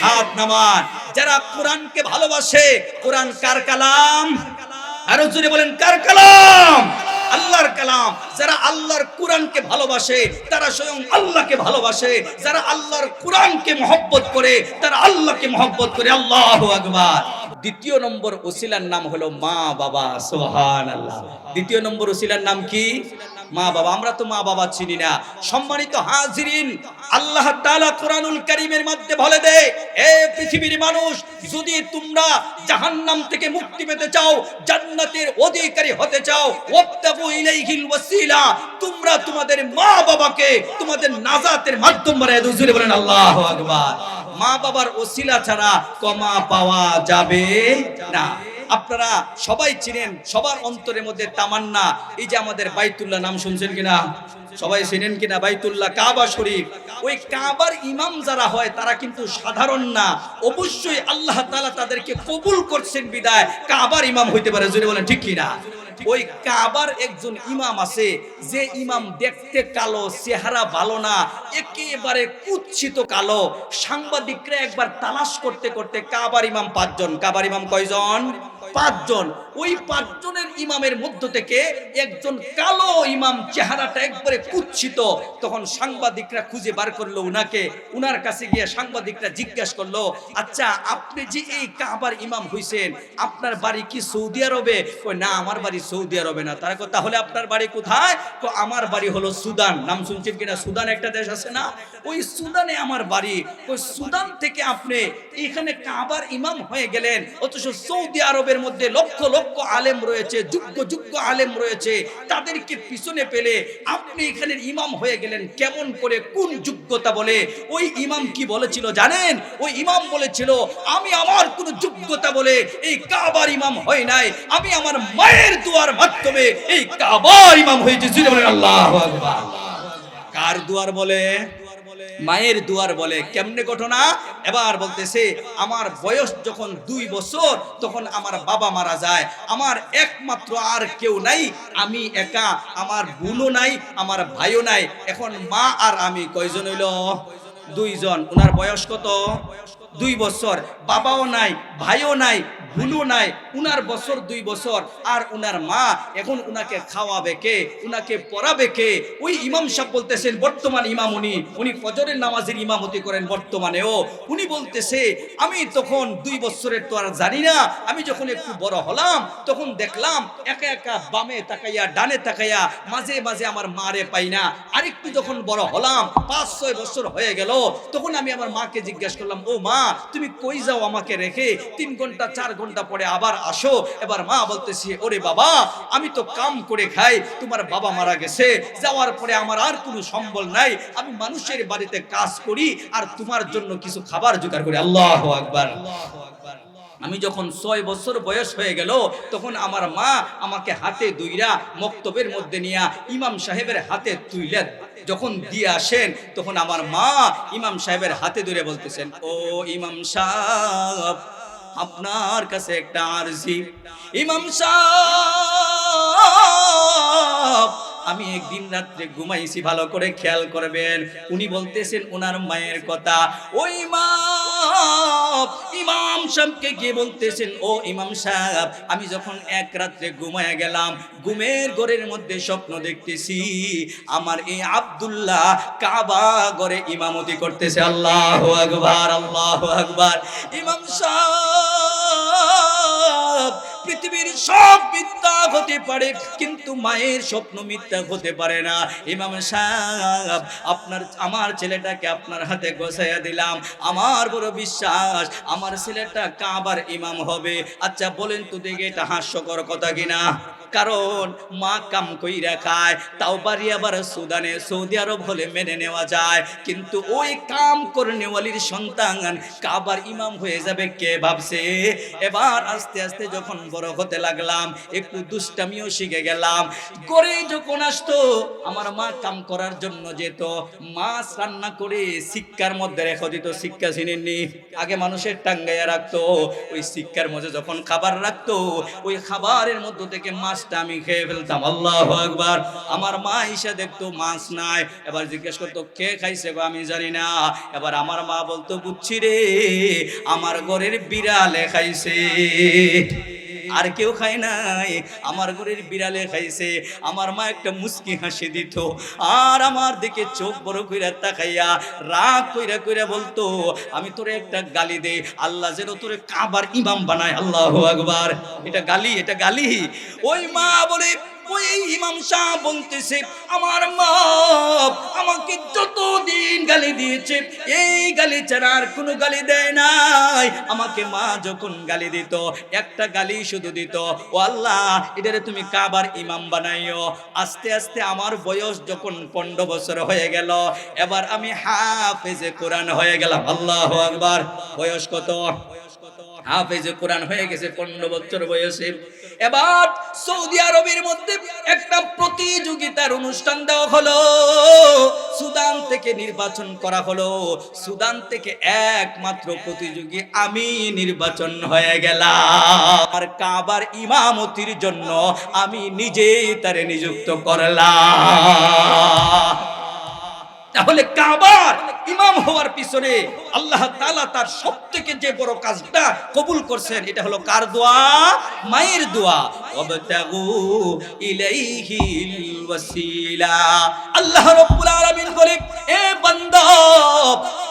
হাত নামান। যারা কোরআনকে ভালোবাসে, কোরআন কার কালাম? আরো জোরে বলেন, কার কালাম? আল্লাহর কালাম। যারা আল্লাহর কোরআনকে ভালোবাসে তারা স্বয়ং আল্লাহকে ভালোবাসে। যারা আল্লাহর কোরআনকে মহব্বত করে তারা আল্লাহকে মহব্বত করে। আল্লাহু আকবার। 2 নম্বর ওসিলার নাম হলো মা বাবা। সুবহানাল্লাহ। 2 নম্বর ওসিলার নাম কি? মা বাবা। আমরা তো মা বাবা চিনি না। সম্মানিত হাজিরিন, আল্লাহ তাআলা কোরআনুল কারীমের মধ্যে বলে দেয়, হে পৃথিবীর মানুষ, যদি তোমরা জাহান্নাম থেকে মুক্তি পেতে চাও, জান্নাতের অধিকারী হতে চাও, ওয়াবতাগু ইলাইহিল ওয়াসিলা, তোমরা তোমাদের মা বাবাকে তোমাদের নাজাতের মাধ্যম বানায় দাও। জোরে বলেন আল্লাহু আকবার। মা বাবার ওসিলা ছাড়া ক্ষমা পাওয়া যাবে না। আপনারা সবাই চিনেন, সবার অন্তরের মধ্যে তামান্না, এই যে আমাদের বাইতুল্লাহ নাম শুনছেন কিনা? সবাই চিনেন কিনা বাইতুল্লাহ, কাবা শরীফ? ওই কাবার ইমাম যারা হয় তারা কিন্তু সাধারণ না, অবশ্যই আল্লাহ তাআলা তাদেরকে কবুল করছেন বিদায় কাবার ইমাম হইতে পারে। জোরে বলেন ঠিক কিনা? ওই কাবার একজন ইমাম আছে, যে ইমাম দেখতে কালো, চেহারা ভালো না, একেবারে কুৎসিত কালো। সাংবাদিকরা একবার তালাশ করতে করতে কাবার ইমাম 5 জন। কাবার ইমাম কয়জন? 5 জন। ওই 5 জনের ইমামের মধ্য থেকে একজন কালো ইমাম, চেহারাটা একবারে কুৎসিত। তখন সাংবাদিকরা খুঁজে বার করলো উনাকে। উনার কাছে গিয়ে সাংবাদিকরা জিজ্ঞাসা করলো, আচ্ছা আপনি যে এই কাবার ইমাম হইছেন, আপনার বাড়ি কি সৌদি আরবে? কই না, আমার বাড়ি সৌদি আরবে না। তারা কয় তাহলে আপনার বাড়ি কোথায়? কই আমার বাড়ি হলো সুদান। নাম শুনছেন কিনা? সুদান একটা দেশ আছে না, ওই সুদানে আমার বাড়ি। ওই সুদান থেকে আপনি এখানে কাবার ইমাম হয়ে গেলেন, অথচ সৌদি আরবের মধ্যে লক্ষ লক্ষ আলেম রয়েছে, যোগ্য যোগ্য আলেম রয়েছে, তাদেরকে পিছনে পেলে আপনি এখানে ইমাম হয়ে গেলেন কেমন করে? কোন যোগ্যতা বলে? ওই ইমাম কি বলেছিল জানেন? ওই ইমাম বলেছিল, আমি আমার কোন যোগ্যতা বলে এই কাবার ইমাম হই নাই, আমি আমার মায়ের দোয়ার মাধ্যমে এই কাবার ইমাম হয়েছে। জুড়ে বলেন আল্লাহু আকবার। কার দোয়ার বলে? মায়ের দুয়ার বলে কেমনে ঘটনা। এবার বলতেছে আমার বয়স যখন 2 বছর তখন আমার বাবা মারা যায়, আমার একমাত্র আর কেউ নাই, আমি একা, আমার বোনও নাই, আমার ভাইও নাই, এখন মা আর আমি কয়জন হইল? 2 জন। উনার বয়স কত? 2 বছর। বাবাও নাই, ভাইও নাই, বোনও নাই, উনার বছর 2 বছর। আর উনার মা এখন উনাকে খাওয়াবে কে, উনাকে পড়াবে কে? ওই ইমাম সাহেব বলতেছেন, বর্তমান ইমাম উনি ফজরের নামাজের ইমামতি করেন বর্তমানেও। উনি বলতেছে আমি তখন 2 বছরের তো আর জানি না, আমি যখন একটু বড় হলাম তখন দেখলাম একা একা বামে তাকাইয়া ডানে তাকাইয়া মাঝে মাঝে আমার মারে পাই না। আরেকটু যখন বড় হলাম 5-6 বছর হয়ে গেল, তখন আমি আমার মাকে জিজ্ঞাসা করলাম, ও মা তুমি কই যাও আমাকে রেখে? 3 ঘন্টা 4 ঘন্টা পরে আবার আসো। এবার মা বলতেছি, ওরে বাবা আমি তো কাম করে খাই, তোমার বাবা মারা গেছে, যাওয়ার পরে আমার আর কোনো সম্বল নাই, আমি মানুষের বাড়িতে কাজ করি আর তোমার জন্য কিছু খাবার জোগাড় করি। আল্লাহু আকবার। আমি যখন 6 বছর বয়স হয়ে গেল তখন আমার মা আমাকে হাতে দুইরা মক্তবের মধ্যে নিয়া ইমাম সাহেবের হাতে তুইলা যখন দিয়ে আসেন, তখন আমার মা ইমাম সাহেবের হাতে ধরে বলতেছেন, ও ইমাম সাহেব আপনার কাছে একটা আরজি। ইমাম সাহেব আমি একদিন রাত্রে ঘুমাইছি, ভালো করে খেয়াল করবেন। উনি বলতেছেন ওনার মায়ের কথা। ওই ইমাম সাহেবকে গিয়ে বলতেছেন, ও ইমাম সাহেব আমি যখন এক রাত্রে ঘুমায়া গেলাম, ঘুমের ঘরের মধ্যে স্বপ্ন দেখতেছি আমার এই আব্দুল্লাহ কাবা ঘরে ইমামতি করতেছে। আল্লাহু আকবার, আল্লাহু আকবার। ইমাম সাহেব পৃথিবীর সব মিথ্যা হতে পারে কিন্তু মায়ের স্বপ্ন মিথ্যা হতে পারে না। ইমাম সাহেব আমার ছেলেটাকে আপনার হাতে গোছাইয়া দিলাম, আমার বড় বিশ্বাস আমার ছেলেটা কাবার ইমাম হবে। আচ্ছা বলেন তো দেখে এটা হাস্যকর কথা কিনা? কারণ মা কাম কইরা খায়, তাও বাড়ি আবার সুদানে, সৌদি আরব হলে মেনে নেওয়া যায়, কিন্তু ওই কাম করনেওয়ালির সন্তান কাবার ইমাম হয়ে যাবে কে ভাবছে? এবার আস্তে আস্তে যখন বড় হতে লাগলাম একটু দুষ্টামিও শিখে গেলাম। করে যখন আসতো আমার মা কাম করার জন্য যেত, মাছ রান্না করে সিক্কার মধ্যে রেখে দিত। সিক্কা চিনেননি? আগে মানুষের টাঙ্গাইয়া রাখতো, ওই সিক্কার মধ্যে যখন খাবার রাখতো ওই খাবারের মধ্যে থেকে মাছটা আমি খেয়ে ফেলতাম। আল্লাহু আকবার। আমার মা এসে দেখতো মাছ নাই, এবার জিজ্ঞেস করতো কে খাইছে গো? আমি জানি না। এবার আমার মা বলতো, বুঝছি রে আমার ঘরের বিড়ালে খাইছে, আর কেউ খায় নাই, আমার ঘরের বিড়ালে খাইছে। আমার মা একটা মুস্কি হাসি দিত আর আমার দিকে চোখ বড় কইরা তাকাইয়া রাগ কইরা কইরা বলতো, আমি তোরে একটা গালি দে, আল্লাহ যেন তোরে কাবার ইমাম বানায়। আল্লাহু আকবার। এটা গালি, এটা গালি। ওই মা বলে, ওই ইমাম সাহেব বলতেছে আমার মা আমাকে যতদিন গালি দিয়েছে এই গালি ছাড়া আর কোনো গালি দেয় নাই। আমাকে মা যখন গালি দিত একটা গালি শুধু দিত, ও আল্লাহ এটারে তুমি কাবার ইমাম বানাইও। আস্তে আস্তে আমার বয়স যখন 15 বছর হয়ে গেল, এবার আমি হাফেজে কোরআন হয়ে গেলাম। আল্লাহু আকবার। বয়স কত? হাফেজে কোরআন হয়ে গেছে 15 বছর বয়সে। এবার সৌদি আরবের মধ্যে একটা প্রতিযোগিতার অনুষ্ঠান দেওয়া হলো, সুদান থেকে নির্বাচন করা হলো। সুদান থেকে একমাত্র প্রতিযোগী আমি নির্বাচন হয়ে গেলাম। আর কাবার ইমামতির জন্য আমি নিজেই তারে নিযুক্ত করলাম। তাহলে কাবার ইমাম হওয়ার পিছনে আল্লাহ তাআলা তার সবথেকে যে বড় কাজটা কবুল করছেন, এটা হলো কার দোয়া? মায়ের দোয়া। ওয়াবতাগু ইলাইহিল ওয়াসিলা। আল্লাহ রাব্বুল আলামিন বলে, এ বান্দা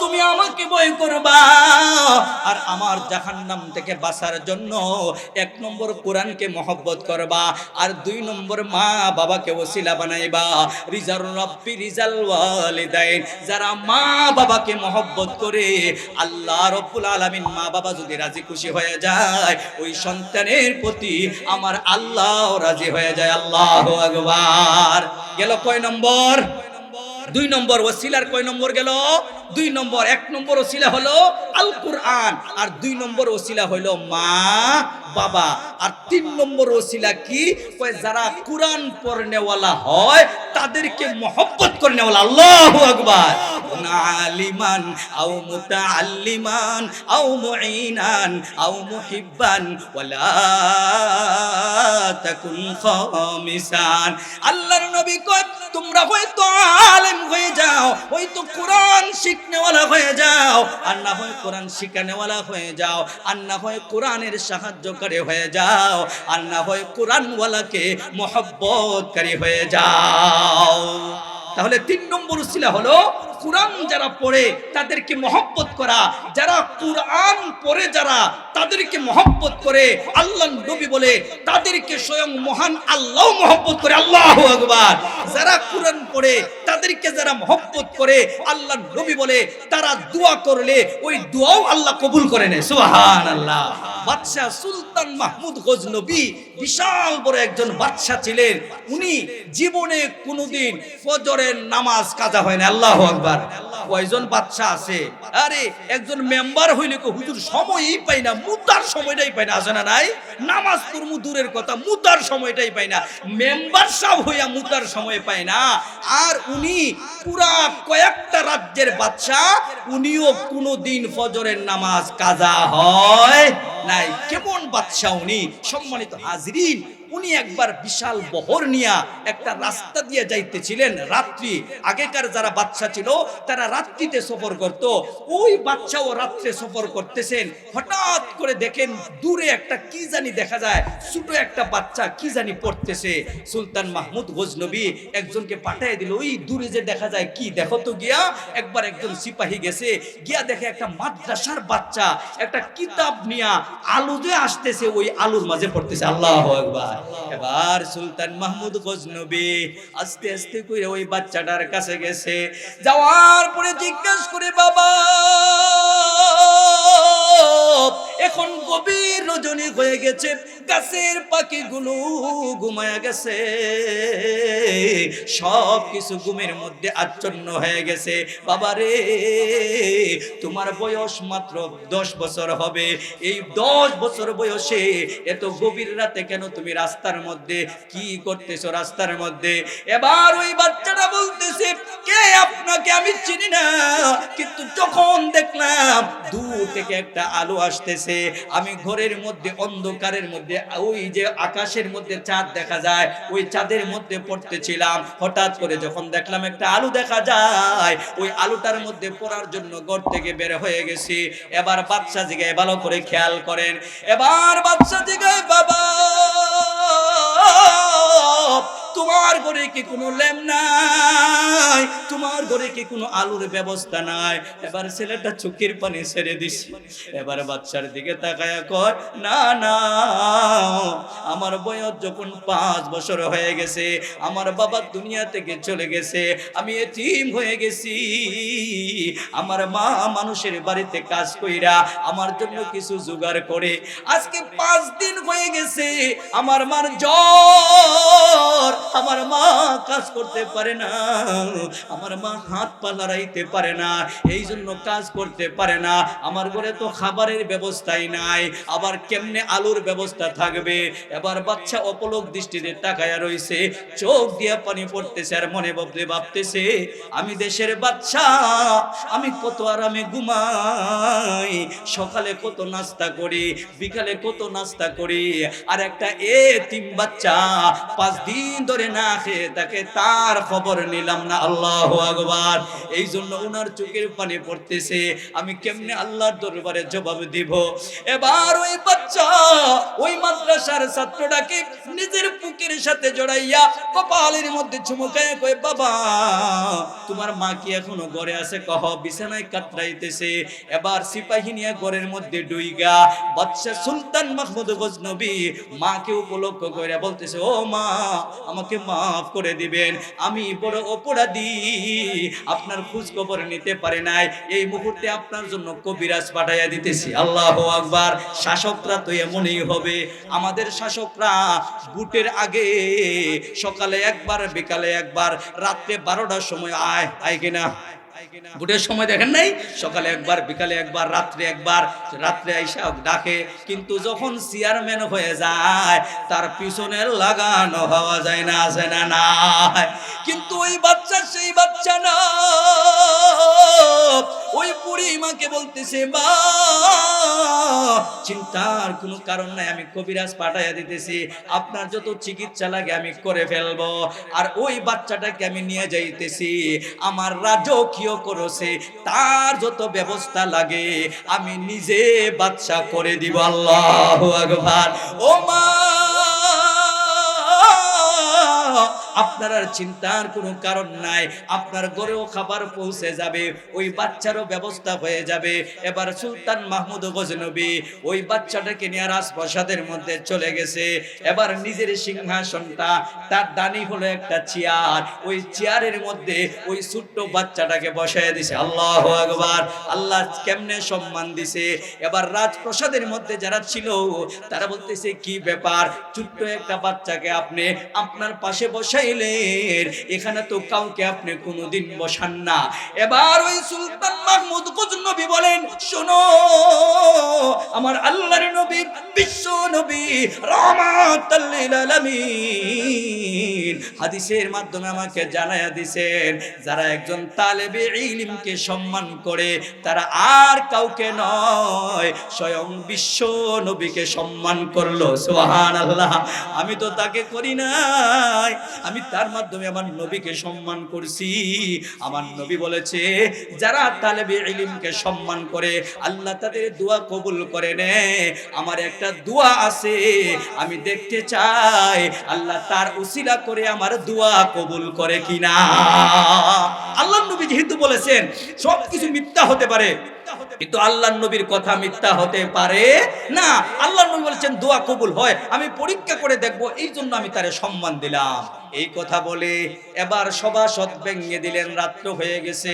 তুমি আমাকে ভয় করবা আর আমার জাহান্নাম থেকে বাঁচার জন্য 1 নম্বর কোরআনকে মহব্বত করবা আর 2 নম্বর মা বাবাকে ওসিলা বানাইবা। রিজার রাব্বি রিজাল ওয়ালিদাইন। যারা মা বাবাকে মহব্বত করে আল্লাহ রাব্বুল আলামিন মা বাবা যদি রাজি খুশি হয়ে যায় ওই সন্তানের প্রতি আমার আল্লাহ রাজি হয়ে যায়। আল্লাহু আকবার। গেল কয় নম্বর? 2 নম্বর। ওসিলার কয় নম্বর গেল? দুই নম্বর, এক নম্বর ওসিলা হলো আল কোরআন, আর দুই নম্বর ওসিলা হলো মা বাবা, আর তিন নম্বর ওসিলা কি? কয় যারা কোরআন পড়নেওয়ালা হয় তাদেরকে মহব্বত করনেওয়ালা। আল্লাহু আকবার। আলিমান আও মুতাআল্লিমান আও মুঈনান আও মুহিব্বান ওয়ালা তাকুন খামিসান। আল্লাহর নবী কয় তোমরা হয়তো আলেম হয়ে যাও, হয়তো কোরআন শিখনেওয়ালা হয়ে যাও, আর না হয় কোরআন শিখানেওয়ালা হয়ে যাও, আর না হয় কোরআনের সাহায্যকারী হয়ে যাও, আর না হয় কোরআনওয়ালাকে মহব্বতকারী হয়ে যাও। তাহলে তিন নম্বর উসিলা হলো কোরআন যারা পড়ে তাদেরকে মহব্বত করা, যারা কোরআন পড়ে যারা তাদেরকে মহব্বত করে, আল্লাহ নবী বলে তাদেরকে স্বয়ং মহান আল্লাহ মহব্বত করে। আল্লাহু আকবার। যারা কোরআন পড়ে তাদেরকে যারা মহব্বত করে, আল্লাহ নবী বলে তারা দোয়া করলে ওই দোয়াও আল্লাহ কবুল করে নেয়। সুবহানাল্লাহ। বাদশা সুলতান মাহমুদ গজনবী বিশাল বড় একজন বাদশা ছিলেন। উনি জীবনে কোনোদিন ফজরের নামাজ কাজা হয় না। আল্লাহু আকবার। কয়জন বাদশা আছে? আরে একজন মেম্বার হইলে কো হুজুর সময়ই পাই না, মুতার সময়টাই পাই না। আছে না নাই? নামাজ পড়মু দূরের কথা, মুতার সময়টাই পাই না। মেম্বার সাহেব হইয়া মুতার সময় পায় না। আর উনি পুরা কয়েকটা রাজ্যের বাদশা, উনিও কোনোদিন ফজরের নামাজ কাজা হয় নাই। কেমন বাদশা উনি! সম্মানিত হাজরিন, উনি একবার বিশাল বহর নিয়া একটা রাস্তা দিয়ে যাইতেছিলেন রাত্রি। আগেকার যারা বাদশা ছিল তারা রাত্রিতে সফর করত। ওই বাদশাও রাত্রে সফর করতেছেন, হঠাৎ করে দেখেন দূরে একটা কি জানি দেখা যায়, ছোট একটা বাচ্চা কি জানি পড়তেছে। সুলতান মাহমুদ গজনবী একজনকে পাঠিয়ে দিল, ওই দূরে যে দেখা যায় কি দেখো তো গিয়া। একবার একজন সিপাহী গেছে, গিয়া দেখে একটা মাদ্রাসার বাচ্চা একটা কিতাব নিয়া আলু যে আসতেছে, ওই আলুর মাঝে পড়তেছে। আল্লাহু আকবার। এবার সুলতান মাহমুদ গজনবী আস্তে আস্তে করে ওই বাচ্চাটার কাছে গেছে। যাওয়ার পরে জিজ্ঞাসা করে, বাবা এখন গভীর রজনী হয়ে গেছে, গাছের পাখিগুলো ঘুমায়া গেছে, সব কিছু ঘুমের মধ্যে আচ্ছন্ন হয়ে গেছে। বাবা রে, তোমার বয়স মাত্র 10 বছর হবে। এই 10 বছর বয়সে এত গভীর রাতে কেন তুমি রাস্তার মধ্যে কি করতেছো রাস্তার মধ্যে? এবার ওই বাচ্চাটা বলতেছে, কে আপনাকে আমি চিনি না, কিন্তু যখন দেখলাম দূর থেকে একটা আলো আসতেছে, আমি ঘরের মধ্যে অন্ধকারের মধ্যে ওই যে আকাশের মধ্যে চাঁদ দেখা যায়, ওই চাঁদের মধ্যে পড়তেছিলাম। হঠাৎ করে যখন দেখলাম একটা আলো দেখা যায়, ওই আলোটার মধ্যে পড়ার জন্য ঘর থেকে বের হয়ে গেছি। এবার বাদশা জিগায়, ভালো করে খেয়াল করেন। এবার বাদশা জিগায়, বাবা তোমার ঘরে কি কোনো ল্যাম্প নাই? তোমার ঘরে কি কোনো আলোর ব্যবস্থা নাই? এবার ছেলেটা চোখের পানি ছেড়ে দিছে। এবার বাচ্চার দিকে তাকায়া কয়, না না, আমার বয়স যখন 5 বছর হয়ে গেছে, আমার বাবা দুনিয়া থেকে চলে গেছে, আমি এতিম হয়ে গেছি। আমার মা মানুষের বাড়িতে কাজ কইরা আমার জন্য কিছু জোগাড় করে, আজকে 5 দিন হয়ে গেছে আমার মার জ্বর, আমার মা কাজ করতে পারে না, আমার মা হাত পা লড়াইতে পারে না, এই জন্য কাজ করতে পারে না। আমার ঘরে তো খাবারের ব্যবস্থাই নাই, আবার কেমনে আলুর ব্যবস্থা থাকবে? এবার বাচ্চা অপলক দৃষ্টিতে তাকায়া রইছে, চোখ দিয়ে পানি পড়তেছে, আর মনে ভাবতেছে, আমি দেশের বাচ্চা, আমি কত আরামে ঘুমাই, সকালে কত নাস্তা করি, বিকালে কত নাস্তা করি, আর একটা এতিম বাচ্চা 5 দিন ধরে না খেয়ে তাকে, তার খবর নিলাম না। আল্লাহু আকবার। এই জন্য ওনার চোখের পানি পড়তেছে, আমি কেমনে আল্লাহর দরবারে জবাব দিব? এবার ওই বাচ্চা ওই মাদ্রাসার ছাত্রটাকে নিজের বুকের সাথে জড়াইয়া কপালের মধ্যে চুমুকায় কয়, বাবা তোমার মা কি এখনো ঘরে আছে? কহ, বিছানায় কাতরাইতেছে। এবার সিপাহী নিয়ে ঘরের মধ্যে ডুইগা বাদশা সুলতান মাহমুদ গজনবী মাকে উপলক্ষ করে বলতেছে, ও মা, আমাকে মাফ করে দিবেন, আমি বড় অপরাধী, আপনার খোঁজ খবর নিতে পারে নাই, এই মুহূর্তে আপনার জন্য কবিরাজ পাঠাইয়া দিতেছি। আল্লাহু আকবার। শাসকরা তো এমনই হবে, আমাদের শাসকরা বুটের আগে সকালে একবার, বিকালে একবার, রাত্রে 12টার সময় আয় কিনা? ভোটের সময় দেখেন নাই, সকালে একবার, বিকালে একবার, রাত্রে একবার, রাত্রে আইসা ডাকে, কিন্তু যখন চেয়ারম্যান হয়ে যায় তার পিছনের লাগানো হওয়া যায় না, আছে না নাই? কিন্তু ওই বাচ্চা সেই বাচ্চা না, ওই বুড়ি মাকে বলতেছে, মা চিন্তার কোনো কারণ নাই, আমি কবিরাজ পাঠাইয়া দিতেছি, আপনার যত চিকিৎসা লাগে আমি করে ফেলবো, আর ওই বাচ্চাটাকে আমি নিয়ে যাইতেছি, আমার রাজকীয় করেছে, তার যত ব্যবস্থা লাগে আমি নিজে বাচ্চা করে দিব। আল্লাহু আকবার। ও মা, আপনার আর চিন্তার কোনো কারণ নাই, আপনার ঘরেও খাবার পৌঁছে যাবে, ওই বাচ্চারও ব্যবস্থা হয়ে যাবে। এবার সুলতান মাহমুদ গজনবী ওই বাচ্চাটাকে নিয়ে রাজপ্রাসাদের মধ্যে চলে গেছে। এবার নিজের সিংহাসনটা, তার দানি হলো একটা চেয়ার, ওই চেয়ারের মধ্যে ওই ছোট্ট বাচ্চাটাকে বসায় দিছে। আল্লাহু আকবার। আল্লাহ কেমনে সম্মান দিছে। এবার রাজপ্রাসাদের মধ্যে যারা ছিল তারা বলতেছে, কি ব্যাপার, ছোট্ট একটা বাচ্চাকে আপনি আপনার পাশে বসাইলেন, এখানে তো কাউকে আপনি কোনোদিন বসান না। এবার ওই সুলতান মাহমুদ গজনবী বলেন, শোনো, আমার আল্লাহর নবী, বিশ্ব নবী, রাহমাতাল লিল আলামিন হাদিসের মাধ্যমে আমাকে জানায়া দিবেন, যারা একজন তালেবে ইলমকে সম্মান করে তারা আর কাউকে নয়, স্বয়ং বিশ্ব নবীকে সম্মান করলো। সুবহানাল্লাহ। আমি তো তাকে করি নাই, আমি তার মাধ্যমে আমার নবীকে সম্মান করছি। আমার নবী বলেছে, যারা তালেবে ইলমকে সম্মান করে আল্লাহ তাদের দোয়া কবুল করে নেয়। আমার একটা দোয়া আছে, আমি দেখতে চাই আল্লাহ তার উসিলা করে আমার দোয়া কবুল করে কিনা। আল্লাহর নবী যেহেতু বলেছেন সবকিছু মিথ্যা হতে পারে, কিন্তু আল্লাহর নবীর কথা মিথ্যা হতে পারে না। আল্লাহর নবী বলেছেন দোয়া কবুল হয়, আমি পরীক্ষা করে দেখব, এই জন্য আমি তারে সম্মান দিলাম। এই কথা বলে এবার সভাসদ ভেঙে দিলেন। রাত্র হয়ে গেছে,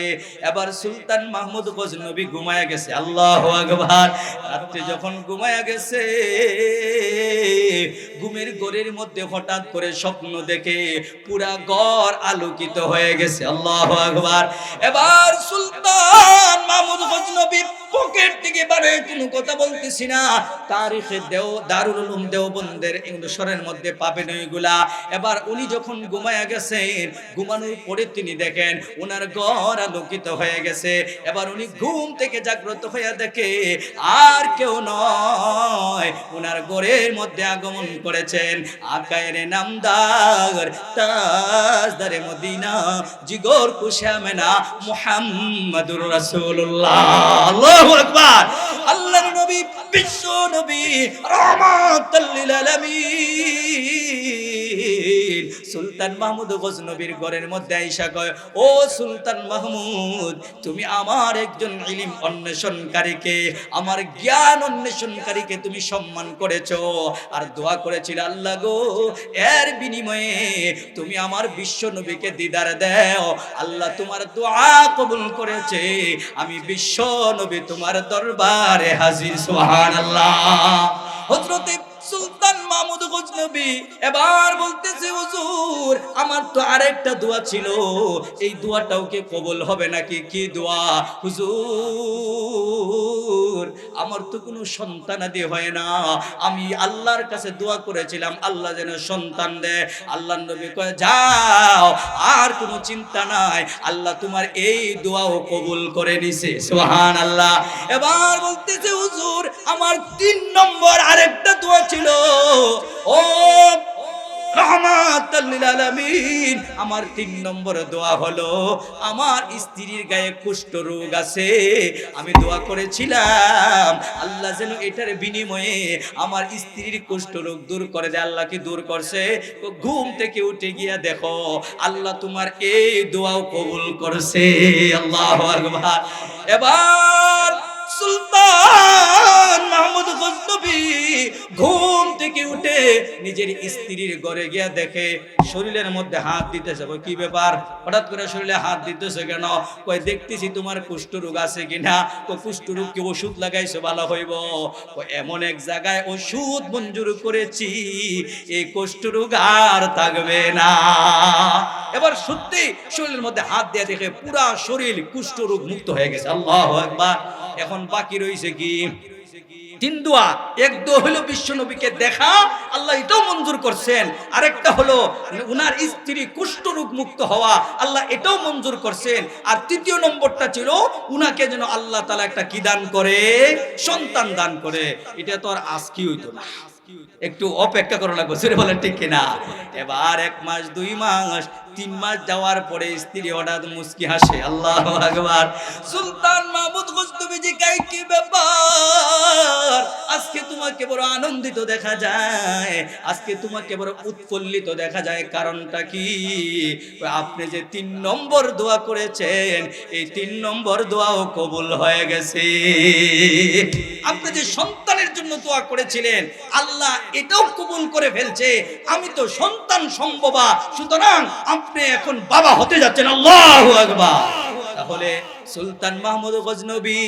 এবার সুলতান মাহমুদ গজনবী ঘুমায়া গেছে। আল্লাহু আকবার। রাত্রে যখন ঘুমায়া গেছে, ঘুমের ঘরের মধ্যে হঠাৎ করে স্বপ্ন দেখে পুরা ঘর আলোকিত হয়ে গেছে। আল্লাহু আকবার। এবার সুলতান মাহমুদ গজনবী পকেট থেকে বারে কোনো কথা বলতেছি না, তারিখে দারুল উলুম দেওবন্দের ইংরেজের মধ্যে পাবেন ওইগুলা। এবার উনি যখন ঘুমায়া গেছেন, ঘুমানোর পরে তিনি দেখেন ওনার ঘর আলোকিত হয়ে গেছে। এবার উনি ঘুম থেকে জাগ্রত হয়ে দেখে আর কেউ নয়, ওনার ঘরের মধ্যে আগমন করেছেন আকায়ের নামদার, তাজদারে মদিনা, জিগর কুশামেনা, মুহাম্মাদুর রাসূলুল্লাহ। আল্লাহু আকবার। আল্লাহর নবী, বিশ্ব নবী, রাহমাতাল লিল আলামিন সুলতান মাহমুদ গজনবীর ঘরের মধ্যে আইসা কয়, ও সুলতান মাহমুদ, তুমি আমার একজন ইলম অন্বেষণকারীকে, আমার জ্ঞান অন্বেষণকারীকে তুমি সম্মান করেছো আর দোয়া করেছিল, আল্লাহ গো এর বিনিময়ে তুমি আমার বিশ্ব নবীকে দিদার দাও। আল্লাহ তোমার দোয়া কবুল করেছে, আমি বিশ্ব নবী তোমার দরবারে হাজির। সুবহানাল্লাহ। হযরতে সুলতান মাহমুদ গজনবী এবার বলতেছে, হুজুর আমার তো আরেকটা দোয়া ছিল, এই দোয়াটাও কি কবুল হবে নাকি? কি দোয়া? হুজুর আমার তো কোনো সন্তানাদি হয় না, আমি আল্লাহর কাছে দোয়া করেছিলাম আল্লাহ যেন সন্তান দেয়। আল্লাহর নবী কয়, যাও, আর কোনো চিন্তা নাই, আল্লাহ তোমার এই দোয়াও কবুল করে নিছে। সুবহানাল্লাহ। এবার বলতেছে, হুজুর আমার 3 নম্বর আরেকটা দোয়া ছিল, ও রাহমাতাল লিল আলামিন, আমার 3 নম্বর দোয়া হলো, আমার স্ত্রীর গায়ে কুষ্ঠ রোগ আছে, আমি দোয়া করেছিলাম আল্লাহ যেন এটার বিনিময়ে আমার স্ত্রীর কুষ্ঠ রোগ দূর করে দেয়। আল্লাহ কি দূর করছে? ঘুম থেকে উঠে গিয়া দেখো আল্লাহ তোমার এই দোয়াও কবুল করছে। আল্লাহু আকবার। এবার সুলতান মাহমুদ গজনবী ঘুম থেকে উঠে নিজের স্ত্রীর ঘরে গিয়া দেখে শরীরের মধ্যে হাত দিতেছে। কি ব্যাপার, হঠাৎ করে শরীরে হাত দিতেছে কেন? কই দেখতেছি তোমার কুষ্ঠ রোগ আছে কিনা। কুষ্ঠ রোগ কি ওষুধ লাগাইছো ভালো হইব? এমন এক জায়গায় ওষুধ মঞ্জুর করেছি, এই কুষ্ঠ রোগ আর থাকবে না। এবার সত্যি শরীরের মধ্যে হাত দিয়ে দেখে পুরা শরীর কুষ্ঠ রোগ মুক্ত হয়ে গেছে। আল্লাহু আকবার। এখন বাকি রয়েছে কি? 3 দোয়া। এক দোয়া হলো বিশ্ব নবীকে দেখা, আল্লাহ এটাও মঞ্জুর করছেন। আরেকটা হলো উনার স্ত্রী কুষ্ঠ রোগ মুক্ত হওয়া, আল্লাহ এটাও মঞ্জুর করছেন। আর তৃতীয় নম্বরটা ছিল উনাকে যেন আল্লাহ তাআলা একটা কি দান করে? সন্তান দান করে। এটা তো আর আজকে হইতো না, একটু অপেক্ষা করা লাগবে। সেটা বলেন ঠিক কিনা? এবার 1 মাস 2 মাস 3 মাস যাওয়ার পরে স্ত্রী হঠাৎ মুস্কি হাসে। আল্লাহু আকবার। সুলতান মাহমুদ গজনবী কাই কি ব্যাপার? আজকে তোমাকে বড় আনন্দিত দেখা যায়, আজকে তোমাকে বড় উৎফুল্লিত দেখা যায়, কারণটা কি? আপনি যে 3 নম্বর দোয়া করেছেন, এই 3 নম্বর দোয়াও কবুল হয়ে গেছে। আপনি যে সন্তানের জন্য দোয়া করেছিলেন, আল্লাহ এটাও কবুল করে ফেলছে। আমি তো সন্তান সম্ভবা, সুতরাং আপনি এখন বাবা হতে যাচ্ছেন। আল্লাহু আকবার। তাহলে সুলতান মাহমুদ গজনবী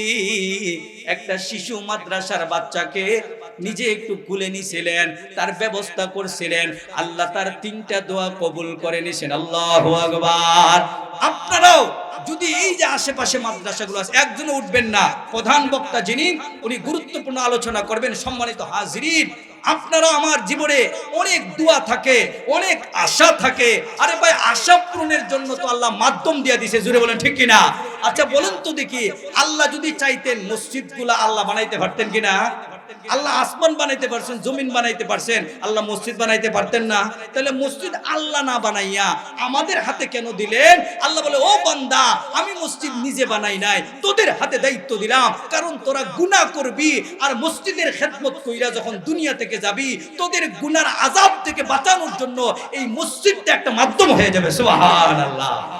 একটা শিশু মাদ্রাসার বাচ্চাকে নিজে একটু কুলে নিছিলেন, তার ব্যবস্থা করছিলেন। আল্লাহ তার 3টা দোয়া কবুল করে নিছেন। আল্লাহু আকবার। আপনারাও যদি এই যে আশেপাশে মাদ্রাসাগুলো আছে, একজনও উঠবেন না। প্রধান বক্তা যিনি, উনি গুরুত্বপূর্ণ আলোচনা করবেন। সম্মানিত হাজিরিন, আপনারা আমার জীবনে অনেক দোয়া থাকে, অনেক আশা থাকে। আরে ভাই, আশা পূরণের জন্য তো আল্লাহ মাধ্যম দিয়ে দিয়েছে। জুড়ে বলেন ঠিক কিনা? আচ্ছা বলুন তো দেখি, আল্লাহ যদি চাইতেন মসজিদগুলো আল্লাহ বানাইতে পারতেন কিনা? আল্লাহ আসমান বানাইতে পারছেন, জমিন বানাইতে পারছেন, আল্লাহ মসজিদ বানাইতে পারতেন না? তাহলে মসজিদ আল্লাহ না বানাইয়া আমাদের হাতে কেন দিলেন? আল্লাহ বলে, ও বান্দা, আমি মসজিদ নিজে বানাই নাই, তোদের হাতে দায়িত্ব দিলাম। কারণ তোরা গুনাহ করবি, আর মসজিদের খেদমত কইরা যখন দুনিয়া থেকে যাবি, তোদের গুনার আযাব থেকে বাঁচানোর জন্য এই মসজিদটা একটা মাধ্যম হয়ে যাবে। সুবহানাল্লাহ।